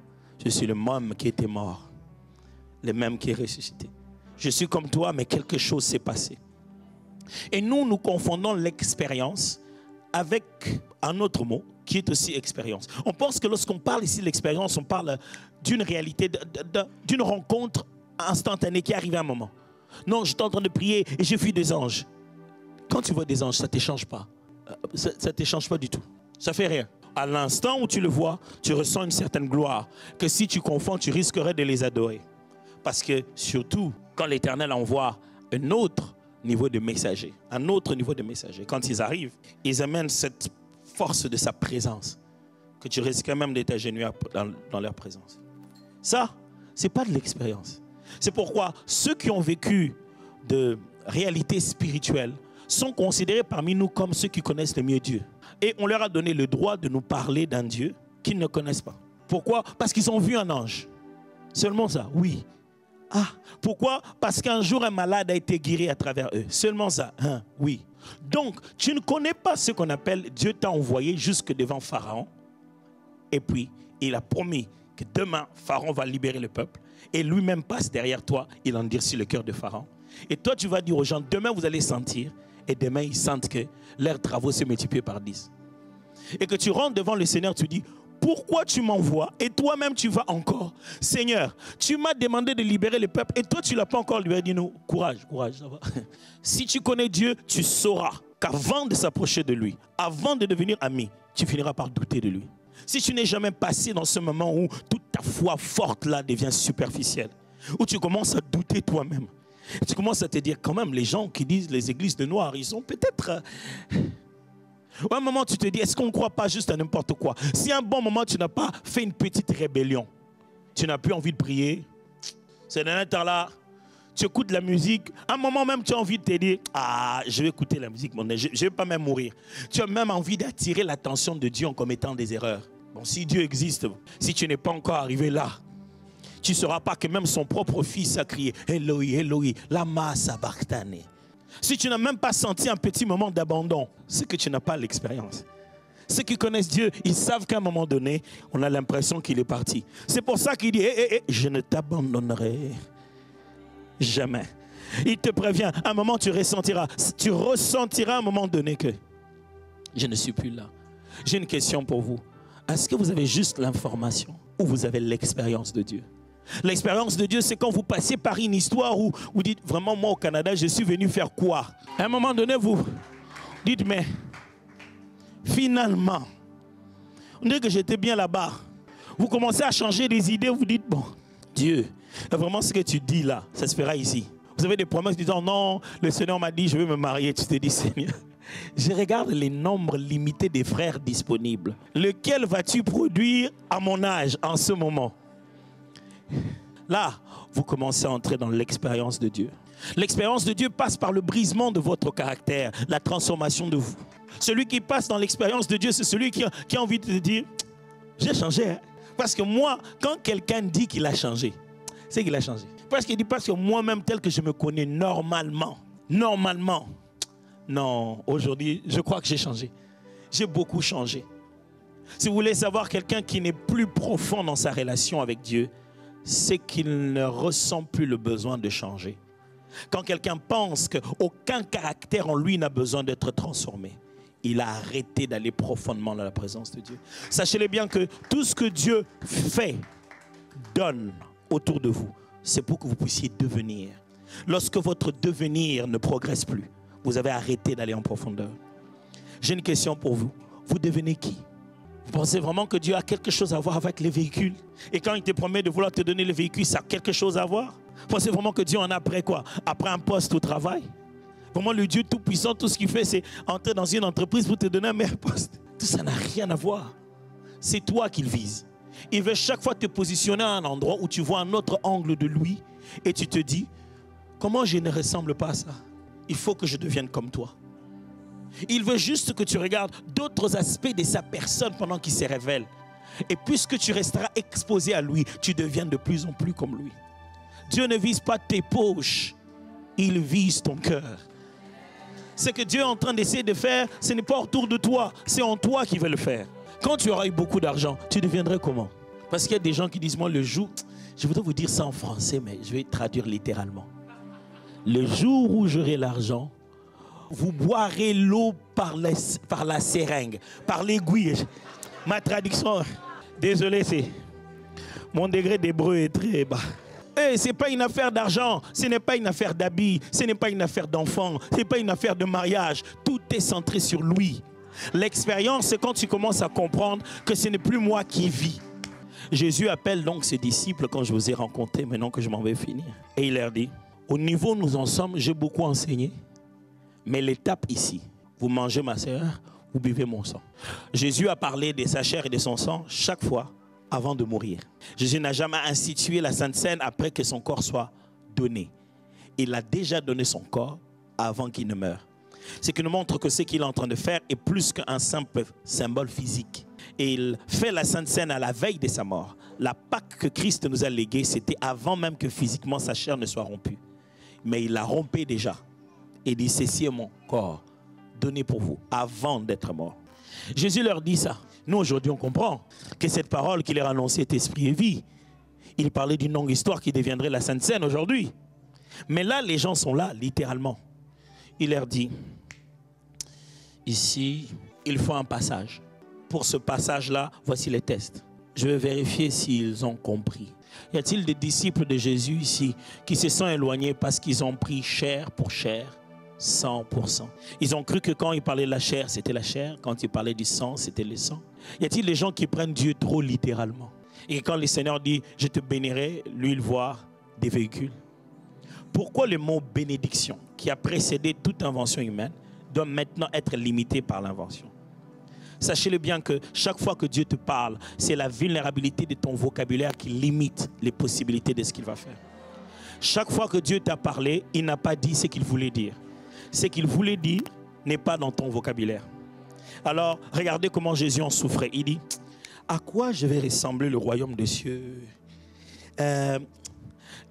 je suis le même qui était mort. Le même qui est ressuscité. Je suis comme toi, mais quelque chose s'est passé. Et nous confondons l'expérience avec un autre mot qui est aussi expérience. On pense que lorsqu'on parle ici de l'expérience, on parle d'une réalité, d'une rencontre instantanée qui arrive à un moment. Non, j'étais en train de prier et j'ai vu des anges. Quand tu vois des anges, ça ne t'échange pas. Ça ne t'échange pas du tout. Ça ne fait rien. À l'instant où tu le vois, tu ressens une certaine gloire que si tu confonds, tu risquerais de les adorer. Parce que surtout, quand l'Éternel envoie un autre niveau de messager, quand ils arrivent, ils amènent cette force de sa présence, que tu risques même de t'agenouiller dans leur présence. Ça, ce n'est pas de l'expérience. C'est pourquoi ceux qui ont vécu de réalité spirituelle sont considérés parmi nous comme ceux qui connaissent le mieux Dieu. Et on leur a donné le droit de nous parler d'un Dieu qu'ils ne connaissent pas. Pourquoi? Parce qu'ils ont vu un ange. Seulement ça, oui. Ah, pourquoi? Parce qu'un jour un malade a été guéri à travers eux. Seulement ça, hein, oui. Donc, tu ne connais pas ce qu'on appelle Dieu t'a envoyé jusque devant Pharaon. Et puis, il a promis que demain, Pharaon va libérer le peuple. Et lui-même passe derrière toi, il endurcit le cœur de Pharaon. Et toi, tu vas dire aux gens, demain, vous allez sentir. Et demain, ils sentent que leurs travaux se multiplient par 10. Et que tu rentres devant le Seigneur, tu dis, pourquoi tu m'envoies et toi-même tu vas encore? Seigneur, tu m'as demandé de libérer le peuple et toi tu ne l'as pas encore libéré. Dis-nous, courage, ça va. Si tu connais Dieu, tu sauras qu'avant de s'approcher de lui, avant de devenir ami, tu finiras par douter de lui. Si tu n'es jamais passé dans ce moment où toute ta foi forte là devient superficielle, où tu commences à douter toi-même, tu commences à te dire quand même les gens qui disent les églises de noirs, ils sont peut-être... À un moment, tu te dis, est-ce qu'on ne croit pas juste à n'importe quoi? Si à un bon moment, tu n'as pas fait une petite rébellion, tu n'as plus envie de prier, c'est dans un temps là, tu écoutes la musique, à un moment même, tu as envie de te dire, ah, je vais écouter la musique, je ne vais pas même mourir. Tu as même envie d'attirer l'attention de Dieu en commettant des erreurs. Bon, si Dieu existe, si tu n'es pas encore arrivé là, tu ne sauras pas que même son propre fils a crié, Eloi, Eloi, lama sabachthani. Si tu n'as même pas senti un petit moment d'abandon, c'est que tu n'as pas l'expérience. Ceux qui connaissent Dieu, ils savent qu'à un moment donné, on a l'impression qu'il est parti. C'est pour ça qu'il dit, je ne t'abandonnerai jamais. Il te prévient, à un moment tu ressentiras à un moment donné que je ne suis plus là. J'ai une question pour vous. Est-ce que vous avez juste l'information ou vous avez l'expérience de Dieu? L'expérience de Dieu, c'est quand vous passez par une histoire où vous dites, vraiment, moi au Canada, je suis venu faire quoi? À un moment donné, vous dites, mais finalement, on dit que j'étais bien là-bas. Vous commencez à changer des idées, vous dites, bon, Dieu, vraiment ce que tu dis là, ça se fera ici. Vous avez des promesses disant, non, le Seigneur m'a dit, je vais me marier. Tu te dis, Seigneur, je regarde les nombres limités des frères disponibles. Lequel vas-tu produire à mon âge en ce moment? Là, vous commencez à entrer dans l'expérience de Dieu. L'expérience de Dieu passe par le brisement de votre caractère, la transformation de vous. Celui qui passe dans l'expérience de Dieu, c'est celui qui a envie de te dire, j'ai changé. Hein? Parce que moi, quand quelqu'un dit qu'il a changé, c'est qu'il a changé. Parce qu'il dit, parce que moi-même, tel que je me connais normalement, non, aujourd'hui, je crois que j'ai changé. J'ai beaucoup changé. Si vous voulez savoir quelqu'un qui n'est plus profond dans sa relation avec Dieu, c'est qu'il ne ressent plus le besoin de changer. Quand quelqu'un pense qu'aucun caractère en lui n'a besoin d'être transformé, il a arrêté d'aller profondément dans la présence de Dieu. Sachez-le bien que tout ce que Dieu fait, donne autour de vous, c'est pour que vous puissiez devenir. Lorsque votre devenir ne progresse plus, vous avez arrêté d'aller en profondeur. J'ai une question pour vous. Vous devenez qui? Vous pensez vraiment que Dieu a quelque chose à voir avec les véhicules? Et quand il te promet de vouloir te donner le véhicule, ça a quelque chose à voir? Vous pensez vraiment que Dieu en a après quoi? Après un poste au travail? Vraiment, le Dieu tout-puissant, tout ce qu'il fait, c'est entrer dans une entreprise pour te donner un meilleur poste. Tout ça n'a rien à voir. C'est toi qu'il vise. Il veut chaque fois te positionner à un endroit où tu vois un autre angle de lui et tu te dis, comment je ne ressemble pas à ça? Il faut que je devienne comme toi. Il veut juste que tu regardes d'autres aspects de sa personne pendant qu'il se révèle. Et puisque tu resteras exposé à lui, tu deviens de plus en plus comme lui. Dieu ne vise pas tes poches, il vise ton cœur. Ce que Dieu est en train d'essayer de faire, ce n'est pas autour de toi, c'est en toi qu'il veut le faire. Quand tu auras eu beaucoup d'argent, tu deviendrais comment? Parce qu'il y a des gens qui disent, moi le jour, je voudrais vous dire ça en français, mais je vais traduire littéralement. Le jour où j'aurai l'argent, vous boirez l'eau par la seringue, par l'aiguille. Ma traduction, désolé, c'est mon degré d'hébreu est très bas. Hey, ce n'est pas une affaire d'argent, ce n'est pas une affaire d'habits, ce n'est pas une affaire d'enfants, ce n'est pas une affaire de mariage. Tout est centré sur lui. L'expérience, c'est quand tu commences à comprendre que ce n'est plus moi qui vis. Jésus appelle donc ses disciples quand je vous ai rencontrés, maintenant que je m'en vais finir. Et il leur dit, au niveau où nous en sommes, j'ai beaucoup enseigné, mais l'étape ici, vous mangez ma chair, vous buvez mon sang. Jésus a parlé de sa chair et de son sang chaque fois avant de mourir. Jésus n'a jamais institué la Sainte Seine après que son corps soit donné. Il a déjà donné son corps avant qu'il ne meure. Ce qui nous montre que ce qu'il est en train de faire est plus qu'un simple symbole physique. Et il fait la Sainte Seine à la veille de sa mort. La Pâque que Christ nous a léguée, c'était avant même que physiquement sa chair ne soit rompue. Mais il l'a rompue déjà. Et il dit, ceci est mon corps, donné pour vous, avant d'être mort. Jésus leur dit ça. Nous, aujourd'hui, on comprend que cette parole qu'il leur a annoncée est esprit et vie. Il parlait d'une longue histoire qui deviendrait la Sainte Seine aujourd'hui. Mais là, les gens sont là, littéralement. Il leur dit, ici, il faut un passage. Pour ce passage-là, voici les tests. Je vais vérifier s'ils ont compris. Y a-t-il des disciples de Jésus ici qui se sont éloignés parce qu'ils ont pris chair pour chair? 100%. Ils ont cru que quand il parlait de la chair, c'était la chair. Quand il parlait du sang, c'était le sang. Y a-t-il des gens qui prennent Dieu trop littéralement? Et quand le Seigneur dit, je te bénirai, lui, il voit des véhicules. Pourquoi le mot bénédiction, qui a précédé toute invention humaine, doit maintenant être limité par l'invention? Sachez-le bien que chaque fois que Dieu te parle, c'est la vulnérabilité de ton vocabulaire qui limite les possibilités de ce qu'il va faire. Chaque fois que Dieu t'a parlé, il n'a pas dit ce qu'il voulait dire. Ce qu'il voulait dire n'est pas dans ton vocabulaire. Alors, regardez comment Jésus en souffrait. Il dit, à quoi je vais ressembler le royaume des cieux?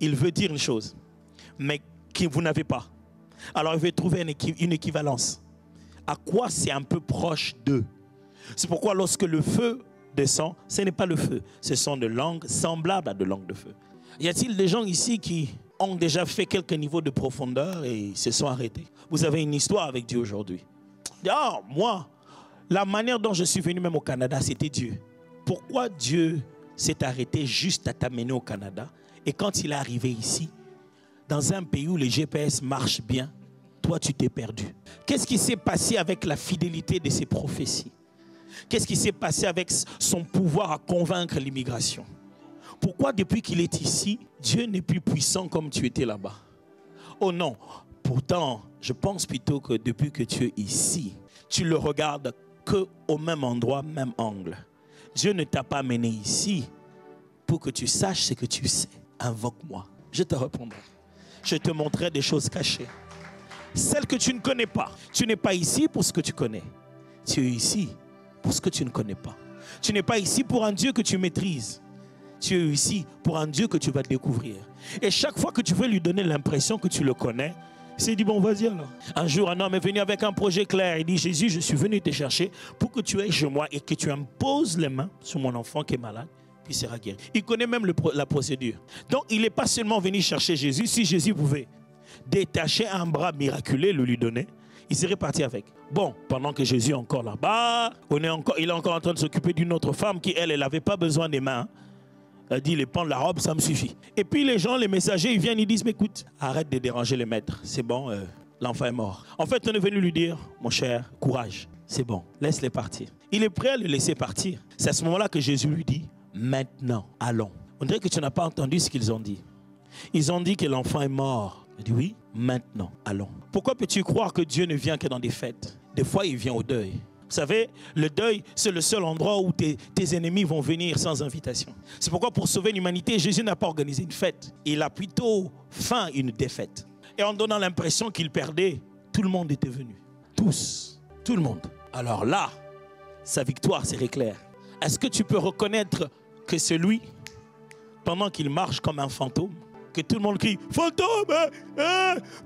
Il veut dire une chose, mais que vous n'avez pas. Alors, il veut trouver une équivalence. À quoi c'est un peu proche d'eux? C'est pourquoi lorsque le feu descend, ce n'est pas le feu. Ce sont des langues semblables à de langues de feu. Y a-t-il des gens ici qui ont déjà fait quelques niveaux de profondeur et se sont arrêtés? Vous avez une histoire avec Dieu aujourd'hui. Ah, moi, la manière dont je suis venu même au Canada, c'était Dieu. Pourquoi Dieu s'est arrêté juste à t'amener au Canada? Et quand il est arrivé ici, dans un pays où les GPS marchent bien, toi tu t'es perdu. Qu'est-ce qui s'est passé avec la fidélité de ses prophéties? Qu'est-ce qui s'est passé avec son pouvoir à convaincre l'immigration? Pourquoi depuis qu'il est ici, Dieu n'est plus puissant comme tu étais là-bas? Oh non, pourtant, je pense plutôt que depuis que tu es ici, tu le regardes qu'au même endroit, même angle. Dieu ne t'a pas amené ici pour que tu saches ce que tu sais. Invoque-moi, je te répondrai. Je te montrerai des choses cachées. Celles que tu ne connais pas. Tu n'es pas ici pour ce que tu connais. Tu es ici pour ce que tu ne connais pas. Tu n'es pas ici pour un Dieu que tu maîtrises. Tu es ici pour un Dieu que tu vas découvrir. Et chaque fois que tu veux lui donner l'impression que tu le connais, il dit, bon, vas-y alors. Un jour, un homme est venu avec un projet clair. Il dit, Jésus, je suis venu te chercher pour que tu ailles chez moi et que tu imposes les mains sur mon enfant qui est malade, puis il sera guéri. Il connaît même la procédure. Donc, il n'est pas seulement venu chercher Jésus. Si Jésus pouvait détacher un bras miraculeux, le lui donner, il serait parti avec. Bon, pendant que Jésus est encore là-bas, il est encore en train de s'occuper d'une autre femme qui, elle n'avait pas besoin des mains. Elle dit, les pans de la robe, ça me suffit. Et puis les gens, les messagers, ils viennent, ils disent, mais écoute, arrête de déranger les maîtres. C'est bon, l'enfant est mort. En fait, on est venu lui dire, mon cher, courage, c'est bon, laisse-les partir. Il est prêt à le laisser partir. C'est à ce moment-là que Jésus lui dit, maintenant, allons. On dirait que tu n'as pas entendu ce qu'ils ont dit. Ils ont dit que l'enfant est mort. Il dit, oui, maintenant, allons. Pourquoi peux-tu croire que Dieu ne vient que dans des fêtes? Des fois, il vient au deuil. Vous savez, le deuil, c'est le seul endroit où tes ennemis vont venir sans invitation. C'est pourquoi pour sauver l'humanité, Jésus n'a pas organisé une fête. Il a plutôt feint une défaite. Et en donnant l'impression qu'il perdait, tout le monde était venu. Tous, tout le monde. Alors là, sa victoire serait claire. Est-ce que tu peux reconnaître que c'est lui, pendant qu'il marche comme un fantôme, que tout le monde crie « Fantôme,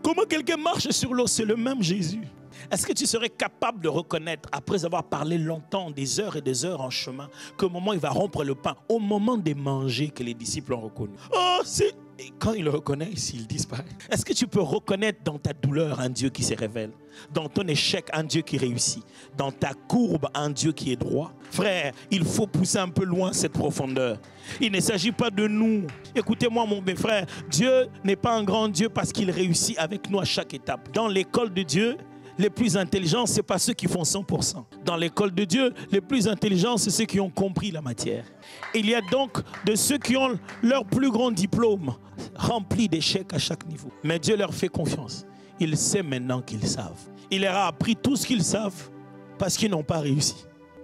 comment quelqu'un marche sur l'eau ?» C'est le même Jésus. Est-ce que tu serais capable de reconnaître, après avoir parlé longtemps, des heures et des heures en chemin, qu'au moment où il va rompre le pain, au moment de manger, que les disciples ont reconnu? Oh, c'est... Et quand ils le reconnaissent, il disparaît. Est-ce que tu peux reconnaître dans ta douleur un Dieu qui se révèle? Dans ton échec, un Dieu qui réussit? Dans ta courbe, un Dieu qui est droit? Frère, il faut pousser un peu loin cette profondeur. Il ne s'agit pas de nous. Écoutez-moi, mon bien frère, Dieu n'est pas un grand Dieu parce qu'il réussit avec nous à chaque étape. Dans l'école de Dieu, les plus intelligents, ce n'est pas ceux qui font 100%. Dans l'école de Dieu, les plus intelligents, c'est ceux qui ont compris la matière. Il y a donc de ceux qui ont leur plus grand diplôme rempli d'échecs à chaque niveau. Mais Dieu leur fait confiance. Il sait maintenant qu'ils savent. Il leur a appris tout ce qu'ils savent parce qu'ils n'ont pas réussi.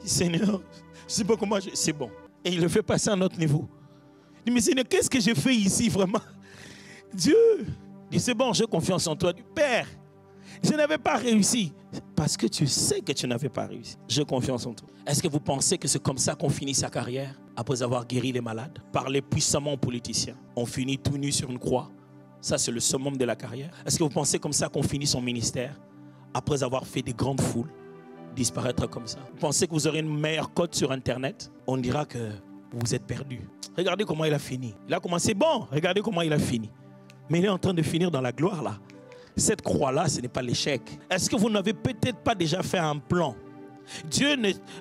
Seigneur, je ne sais pas comment c'est bon. Et il le fait passer à un autre niveau. Il dit, mais Seigneur, qu'est-ce que j'ai fait ici vraiment? Dieu dit, c'est bon, j'ai confiance en toi. Père, je n'avais pas réussi. Parce que tu sais que tu n'avais pas réussi. J'ai confiance en toi. Est-ce que vous pensez que c'est comme ça qu'on finit sa carrière? Après avoir guéri les malades, parler puissamment aux politiciens. On finit tout nu sur une croix. Ça, c'est le summum de la carrière. Est-ce que vous pensez comme ça qu'on finit son ministère? Après avoir fait des grandes foules, disparaître comme ça. Vous pensez que vous aurez une meilleure cote sur Internet? On dira que vous êtes perdu. Regardez comment il a fini. Il a commencé bon. Regardez comment il a fini. Mais il est en train de finir dans la gloire là. Cette croix-là, ce n'est pas l'échec. Est-ce que vous n'avez peut-être pas déjà fait un plan? Dieu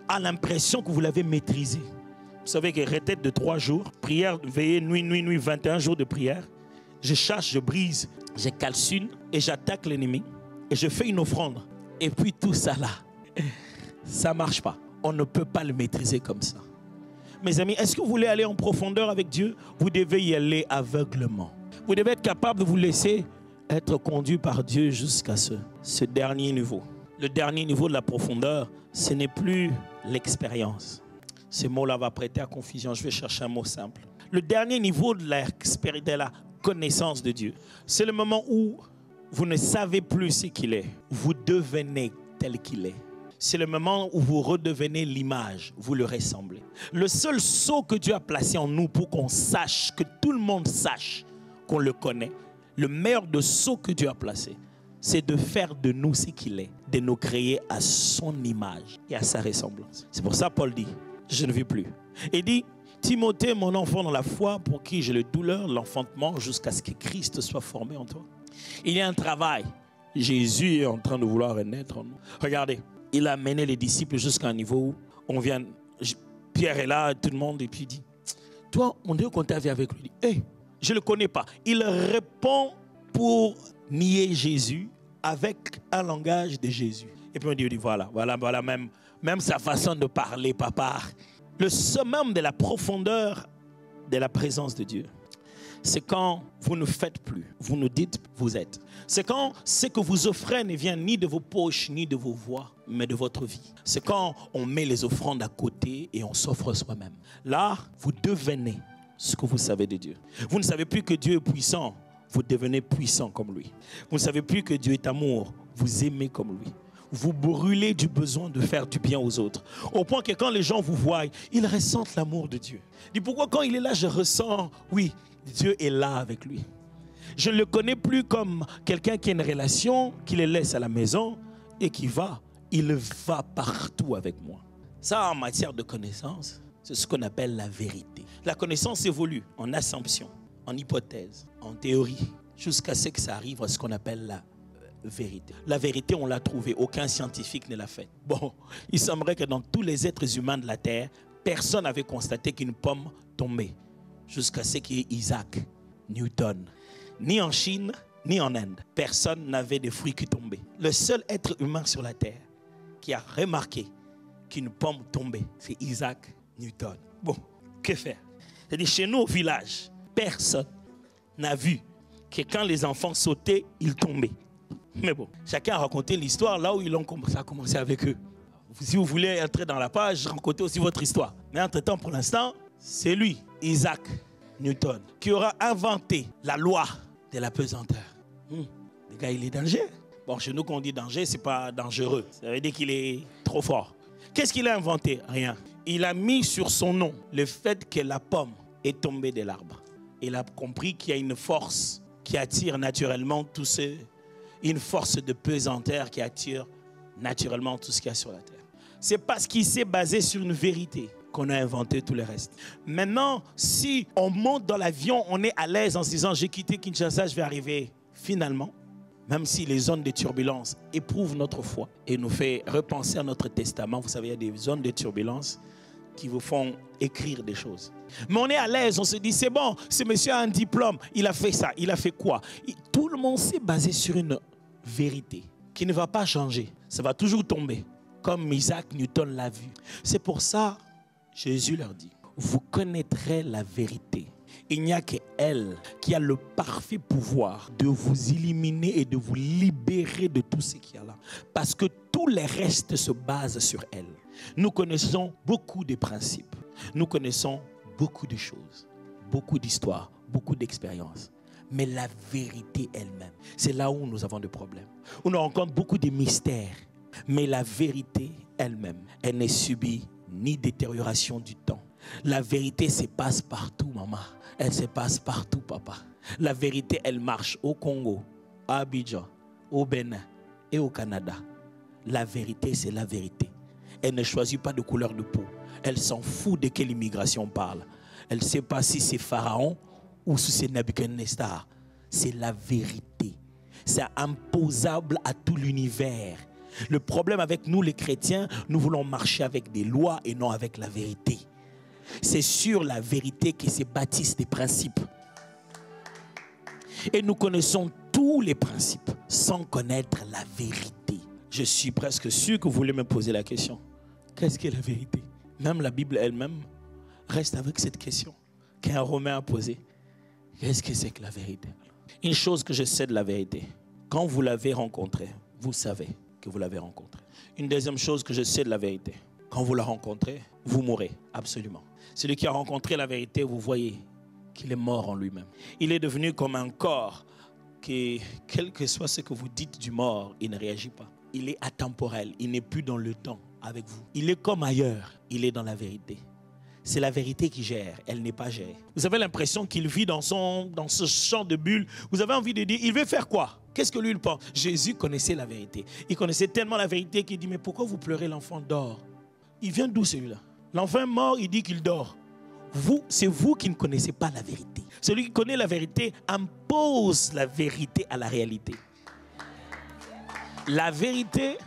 a l'impression que vous l'avez maîtrisé. Vous savez que retraite de 3 jours, prière, veillée, nuit, 21 jours de prière. Je chasse, je brise, je calcine et j'attaque l'ennemi. Et je fais une offrande. Et puis tout ça là, ça ne marche pas. On ne peut pas le maîtriser comme ça. Mes amis, est-ce que vous voulez aller en profondeur avec Dieu? Vous devez y aller aveuglement. Vous devez être capable de vous laisser être conduit par Dieu jusqu'à ce dernier niveau. Le dernier niveau de la profondeur, ce n'est plus l'expérience. Ce mot-là va prêter à confusion. Je vais chercher un mot simple. Le dernier niveau de la connaissance de Dieu, c'est le moment où vous ne savez plus ce qu'il est. Vous devenez tel qu'il est. C'est le moment où vous redevenez l'image, vous le ressemblez. Le seul sceau que Dieu a placé en nous pour qu'on sache, que tout le monde sache qu'on le connaît, le meilleur de sceaux que Dieu a placé, c'est de faire de nous ce qu'il est, de nous créer à son image et à sa ressemblance. C'est pour ça Paul dit, je ne vis plus. Il dit, Timothée, mon enfant dans la foi, pour qui j'ai le douleur, l'enfantement, jusqu'à ce que Christ soit formé en toi. Il y a un travail. Jésus est en train de vouloir naître en nous. Regardez, il a mené les disciples jusqu'à un niveau où on vient, Pierre est là, tout le monde, et puis il dit, toi, on dirait qu'on t'a vu avec lui. Hey, je ne le connais pas. Il répond pour nier Jésus avec un langage de Jésus. Et puis on dit voilà, même sa façon de parler, papa. Le summum de la profondeur de la présence de Dieu, c'est quand vous ne faites plus, vous nous dites vous êtes. C'est quand ce que vous offrez ne vient ni de vos poches, ni de vos voix, mais de votre vie. C'est quand on met les offrandes à côté et on s'offre soi-même. Là, vous devenez ce que vous savez de Dieu. Vous ne savez plus que Dieu est puissant, vous devenez puissant comme lui. Vous ne savez plus que Dieu est amour, vous aimez comme lui. Vous brûlez du besoin de faire du bien aux autres. Au point que quand les gens vous voient, ils ressentent l'amour de Dieu. Et pourquoi quand il est là, je ressens, oui, Dieu est là avec lui. Je ne le connais plus comme quelqu'un qui a une relation, qui le laisse à la maison et qui va. Il va partout avec moi. Ça, en matière de connaissance, c'est ce qu'on appelle la vérité. La connaissance évolue en assumption, en hypothèse, en théorie, jusqu'à ce que ça arrive à ce qu'on appelle la vérité. La vérité, on l'a trouvée. Aucun scientifique ne l'a faite. Bon, il semblerait que dans tous les êtres humains de la Terre, personne n'avait constaté qu'une pomme tombait. jusqu'à ce qu'il y ait Isaac Newton. Ni en Chine, ni en Inde, personne n'avait de fruits qui tombaient. Le seul être humain sur la terre qui a remarqué qu'une pomme tombait, c'est Isaac Newton. Bon, que faire? C'est-à-dire, chez nous au village, personne n'a vu que quand les enfants sautaient, ils tombaient. Mais bon, chacun a raconté l'histoire là où ça a commencé avec eux. Si vous voulez entrer dans la page, racontez aussi votre histoire. Mais entre-temps, pour l'instant, c'est lui, Isaac Newton, qui aura inventé la loi de la pesanteur. Le gars, il est dangereux. Bon, chez nous, quand on dit danger, c'est pas dangereux. Ça veut dire qu'il est trop fort. Qu'est-ce qu'il a inventé? Rien. Il a mis sur son nom le fait que la pomme est tombée de l'arbre. Il a compris qu'il y a une force qui attire naturellement tout ce... Une force de pesanteur qui attire naturellement tout ce qu'il y a sur la terre. C'est parce qu'il s'est basé sur une vérité qu'on a inventé tout le reste. Maintenant, si on monte dans l'avion, on est à l'aise en se disant « j'ai quitté Kinshasa, je vais arriver finalement ». Même si les zones de turbulence éprouvent notre foi et nous fait repenser à notre testament. Vous savez, il y a des zones de turbulence qui vous font écrire des choses. Mais on est à l'aise, on se dit, c'est bon, ce monsieur a un diplôme, il a fait ça, il a fait quoi? Tout le monde s'est basé sur une vérité qui ne va pas changer. Ça va toujours tomber, comme Isaac Newton l'a vu. C'est pour ça, Jésus leur dit, vous connaîtrez la vérité. Il n'y a qu'elle qui a le parfait pouvoir de vous éliminer et de vous libérer de tout ce qu'il y a là. Parce que tout le reste se base sur elle. Nous connaissons beaucoup de principes. Nous connaissons beaucoup de choses, beaucoup d'histoires, beaucoup d'expériences. Mais la vérité elle-même, c'est là où nous avons des problèmes. On rencontre beaucoup de mystères. Mais la vérité elle-même, elle ne subit ni détérioration du temps. La vérité se passe partout, maman. Elle se passe partout, papa. La vérité, elle marche au Congo, à Abidjan, au Bénin et au Canada. La vérité, c'est la vérité. Elle ne choisit pas de couleur de peau. Elle s'en fout de quelle immigration on parle. Elle ne sait pas si c'est Pharaon ou si c'est Nebuchadnezzar. C'est la vérité. C'est imposable à tout l'univers. Le problème avec nous, les chrétiens, nous voulons marcher avec des lois et non avec la vérité. C'est sur la vérité que se bâtissent des principes. Et nous connaissons tous les principes sans connaître la vérité. Je suis presque sûr que vous voulez me poser la question. Qu'est-ce qu'est la vérité? Même la Bible elle-même reste avec cette question qu'un Romain a posée. Qu'est-ce que c'est que la vérité? Une chose que je sais de la vérité, quand vous l'avez rencontrée, vous savez que vous l'avez rencontrée. Une deuxième chose que je sais de la vérité, quand vous la rencontrez, vous mourrez, absolument. Celui qui a rencontré la vérité, vous voyez qu'il est mort en lui-même. Il est devenu comme un corps qui, quel que soit ce que vous dites du mort, il ne réagit pas. Il est atemporel, il n'est plus dans le temps avec vous. Il est comme ailleurs, il est dans la vérité. C'est la vérité qui gère, elle n'est pas gérée. Vous avez l'impression qu'il vit dans ce champ de bulles. Vous avez envie de dire, il veut faire quoi? Qu'est-ce que lui il pense? Jésus connaissait la vérité. Il connaissait tellement la vérité qu'il dit, mais pourquoi vous pleurez, l'enfant dort? Il vient d'où celui-là? L'enfant mort, il dit qu'il dort. C'est vous qui ne connaissez pas la vérité. Celui qui connaît la vérité impose la vérité à la réalité. La vérité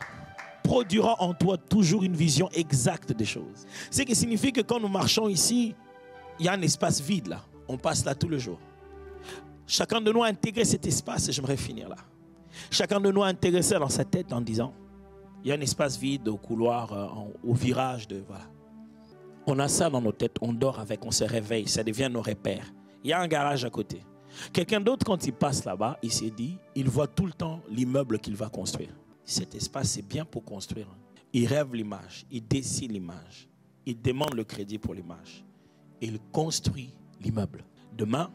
produira en toi toujours une vision exacte des choses. Ce qui signifie que quand nous marchons ici, il y a un espace vide là. On passe là tout le jour. Chacun de nous a intégré cet espace et j'aimerais finir là. Chacun de nous a intégré ça dans sa tête en disant, il y a un espace vide au couloir, au virage de... Voilà. On a ça dans nos têtes, on dort avec, on se réveille, ça devient nos repères. Il y a un garage à côté. Quelqu'un d'autre, quand il passe là-bas, il s'est dit, il voit tout le temps l'immeuble qu'il va construire. Cet espace, c'est bien pour construire. Il rêve l'image, il dessine l'image, il demande le crédit pour l'image. Il construit l'immeuble. Demain,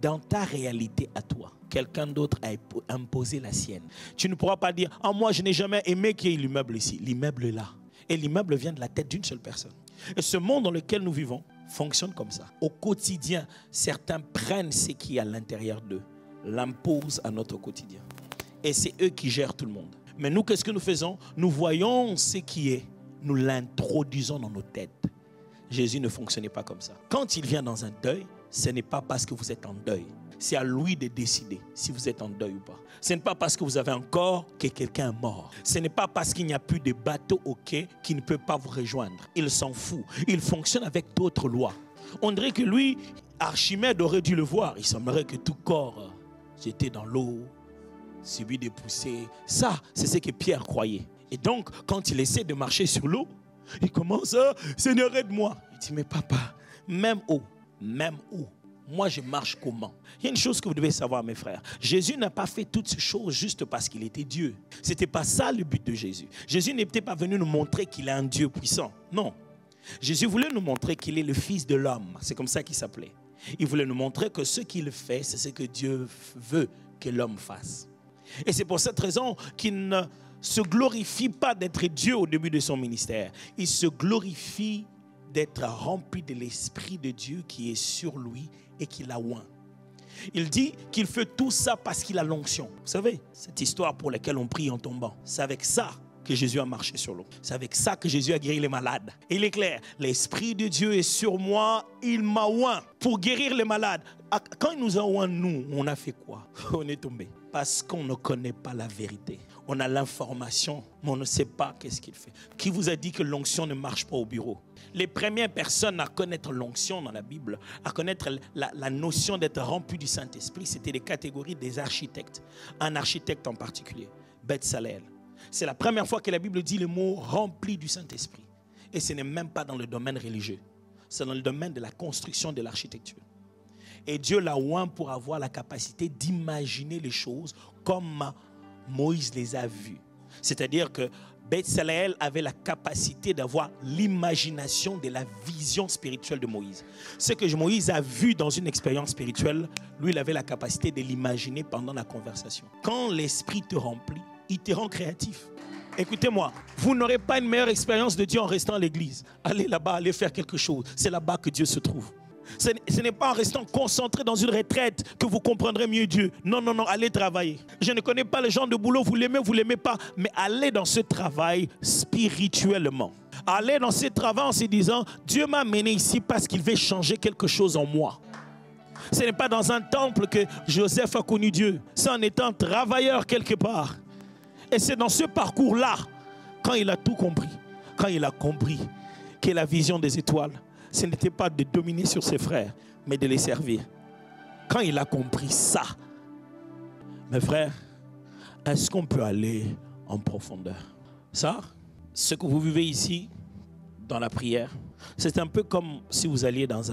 dans ta réalité à toi, quelqu'un d'autre a imposé la sienne. Tu ne pourras pas dire, ah, moi je n'ai jamais aimé qu'il y ait l'immeuble ici. L'immeuble est là. Et l'immeuble vient de la tête d'une seule personne. Et ce monde dans lequel nous vivons fonctionne comme ça. Au quotidien, certains prennent ce qui est à l'intérieur d'eux, l'imposent à notre quotidien. Et c'est eux qui gèrent tout le monde. Mais nous, qu'est-ce que nous faisons? Nous voyons ce qui est, nous l'introduisons dans nos têtes. Jésus ne fonctionnait pas comme ça. Quand il vient dans un deuil, ce n'est pas parce que vous êtes en deuil. C'est à lui de décider si vous êtes en deuil ou pas. Ce n'est pas parce que vous avez un corps que quelqu'un est mort. Ce n'est pas parce qu'il n'y a plus de bateau au quai qu'il ne peut pas vous rejoindre. Il s'en fout. Il fonctionne avec d'autres lois. On dirait que lui, Archimède aurait dû le voir. Il semblerait que tout corps jeté dans l'eau, subit des poussées. Ça, c'est ce que Pierre croyait. Et donc, quand il essaie de marcher sur l'eau, il commence à « Seigneur, aide-moi ». Il dit « Mais papa, même eau, moi je marche comment ?» Il y a une chose que vous devez savoir, mes frères. Jésus n'a pas fait toutes ces choses juste parce qu'il était Dieu. Ce n'était pas ça le but de Jésus. Jésus n'était pas venu nous montrer qu'il est un Dieu puissant. Non. Jésus voulait nous montrer qu'il est le Fils de l'homme. C'est comme ça qu'il s'appelait. Il voulait nous montrer que ce qu'il fait, c'est ce que Dieu veut que l'homme fasse. Et c'est pour cette raison qu'il ne se glorifie pas d'être Dieu au début de son ministère. Il se glorifie d'être rempli de l'Esprit de Dieu qui est sur lui et qui l'a oint. Il dit qu'il fait tout ça parce qu'il a l'onction. Vous savez, cette histoire pour laquelle on prie en tombant, c'est avec ça que Jésus a marché sur l'eau. C'est avec ça que Jésus a guéri les malades. Et il est clair, l'Esprit de Dieu est sur moi, il m'a oint pour guérir les malades. Quand il nous a oint, nous, on a fait quoi? On est tombé. Parce qu'on ne connaît pas la vérité. On a l'information, mais on ne sait pas qu'est-ce qu'il fait. Qui vous a dit que l'onction ne marche pas au bureau? Les premières personnes à connaître l'onction dans la Bible, à connaître la notion d'être rempli du Saint-Esprit, c'était les catégories des architectes. Un architecte en particulier, Bezalel. C'est la première fois que la Bible dit le mot rempli du Saint-Esprit. Et ce n'est même pas dans le domaine religieux. C'est dans le domaine de la construction de l'architecture. Et Dieu l'a oint pour avoir la capacité d'imaginer les choses comme Moïse les a vues. C'est-à-dire que Bezalel avait la capacité d'avoir l'imagination de la vision spirituelle de Moïse. Ce que Moïse a vu dans une expérience spirituelle, lui, il avait la capacité de l'imaginer pendant la conversation. Quand l'Esprit te remplit, il te rend créatif. Écoutez-moi, vous n'aurez pas une meilleure expérience de Dieu en restant à l'église. Allez là-bas, allez faire quelque chose. C'est là-bas que Dieu se trouve. Ce n'est pas en restant concentré dans une retraite que vous comprendrez mieux Dieu. Non, non, non, allez travailler. Je ne connais pas le genre de boulot, vous l'aimez pas, mais allez dans ce travail spirituellement. Allez dans ce travail en se disant, Dieu m'a mené ici parce qu'il veut changer quelque chose en moi. Ce n'est pas dans un temple que Joseph a connu Dieu. C'est en étant travailleur quelque part. Et c'est dans ce parcours-là, quand il a tout compris, quand il a compris que la vision des étoiles, ce n'était pas de dominer sur ses frères, mais de les servir. Quand il a compris ça, mes frères, est-ce qu'on peut aller en profondeur? Ça, ce que vous vivez ici, dans la prière, c'est un peu comme si vous alliez dans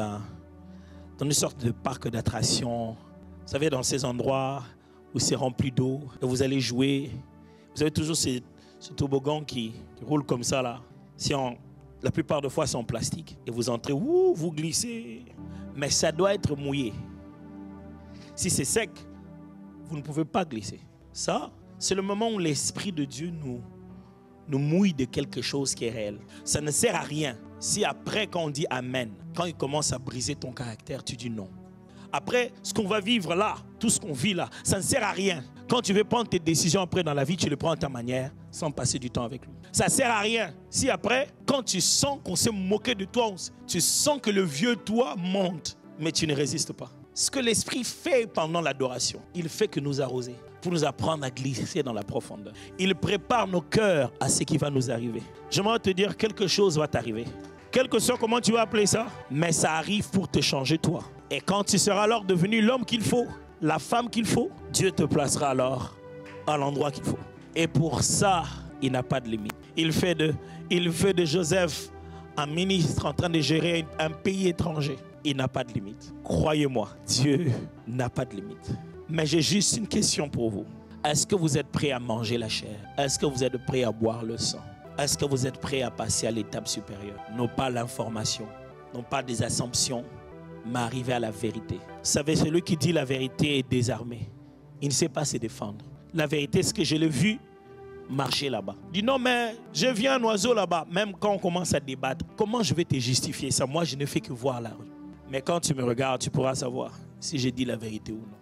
une sorte de parc d'attractions. Vous savez, dans ces endroits où c'est rempli d'eau, et vous allez jouer. Vous avez toujours ce toboggan qui roule comme ça là. La plupart des fois, c'est en plastique. Et vous entrez, vous glissez. Mais ça doit être mouillé. Si c'est sec, vous ne pouvez pas glisser. Ça, c'est le moment où l'Esprit de Dieu nous mouille de quelque chose qui est réel. Ça ne sert à rien. Si après, quand on dit Amen, quand il commence à briser ton caractère, tu dis non. Après, ce qu'on va vivre là, tout ce qu'on vit là, ça ne sert à rien. Quand tu veux prendre tes décisions après dans la vie, tu le prends à ta manière, sans passer du temps avec lui. Ça ne sert à rien. Si après, quand tu sens qu'on s'est moqué de toi, tu sens que le vieux toi monte, mais tu ne résistes pas. Ce que l'Esprit fait pendant l'adoration, il fait que nous arroser, pour nous apprendre à glisser dans la profondeur. Il prépare nos cœurs à ce qui va nous arriver. J'aimerais te dire, quelque chose va t'arriver. Quel que soit comment tu vas appeler ça, mais ça arrive pour te changer toi. Et quand tu seras alors devenu l'homme qu'il faut, la femme qu'il faut, Dieu te placera alors à l'endroit qu'il faut. Et pour ça, il n'a pas de limite. Il fait de Joseph un ministre en train de gérer un pays étranger. Il n'a pas de limite. Croyez-moi, Dieu n'a pas de limite. Mais j'ai juste une question pour vous. Est-ce que vous êtes prêts à manger la chair? Est-ce que vous êtes prêts à boire le sang? Est-ce que vous êtes prêts à passer à l'étape supérieure? Non pas l'information, non pas des assumptions, mais arriver à la vérité. Vous savez, celui qui dit la vérité est désarmé. Il ne sait pas se défendre. La vérité, c'est que je l'ai vu marcher là-bas. Il dit non, mais je viens un oiseau là-bas. Même quand on commence à débattre, comment je vais te justifier ça? Moi, je ne fais que voir la rue. Mais quand tu me regardes, tu pourras savoir si j'ai dit la vérité ou non.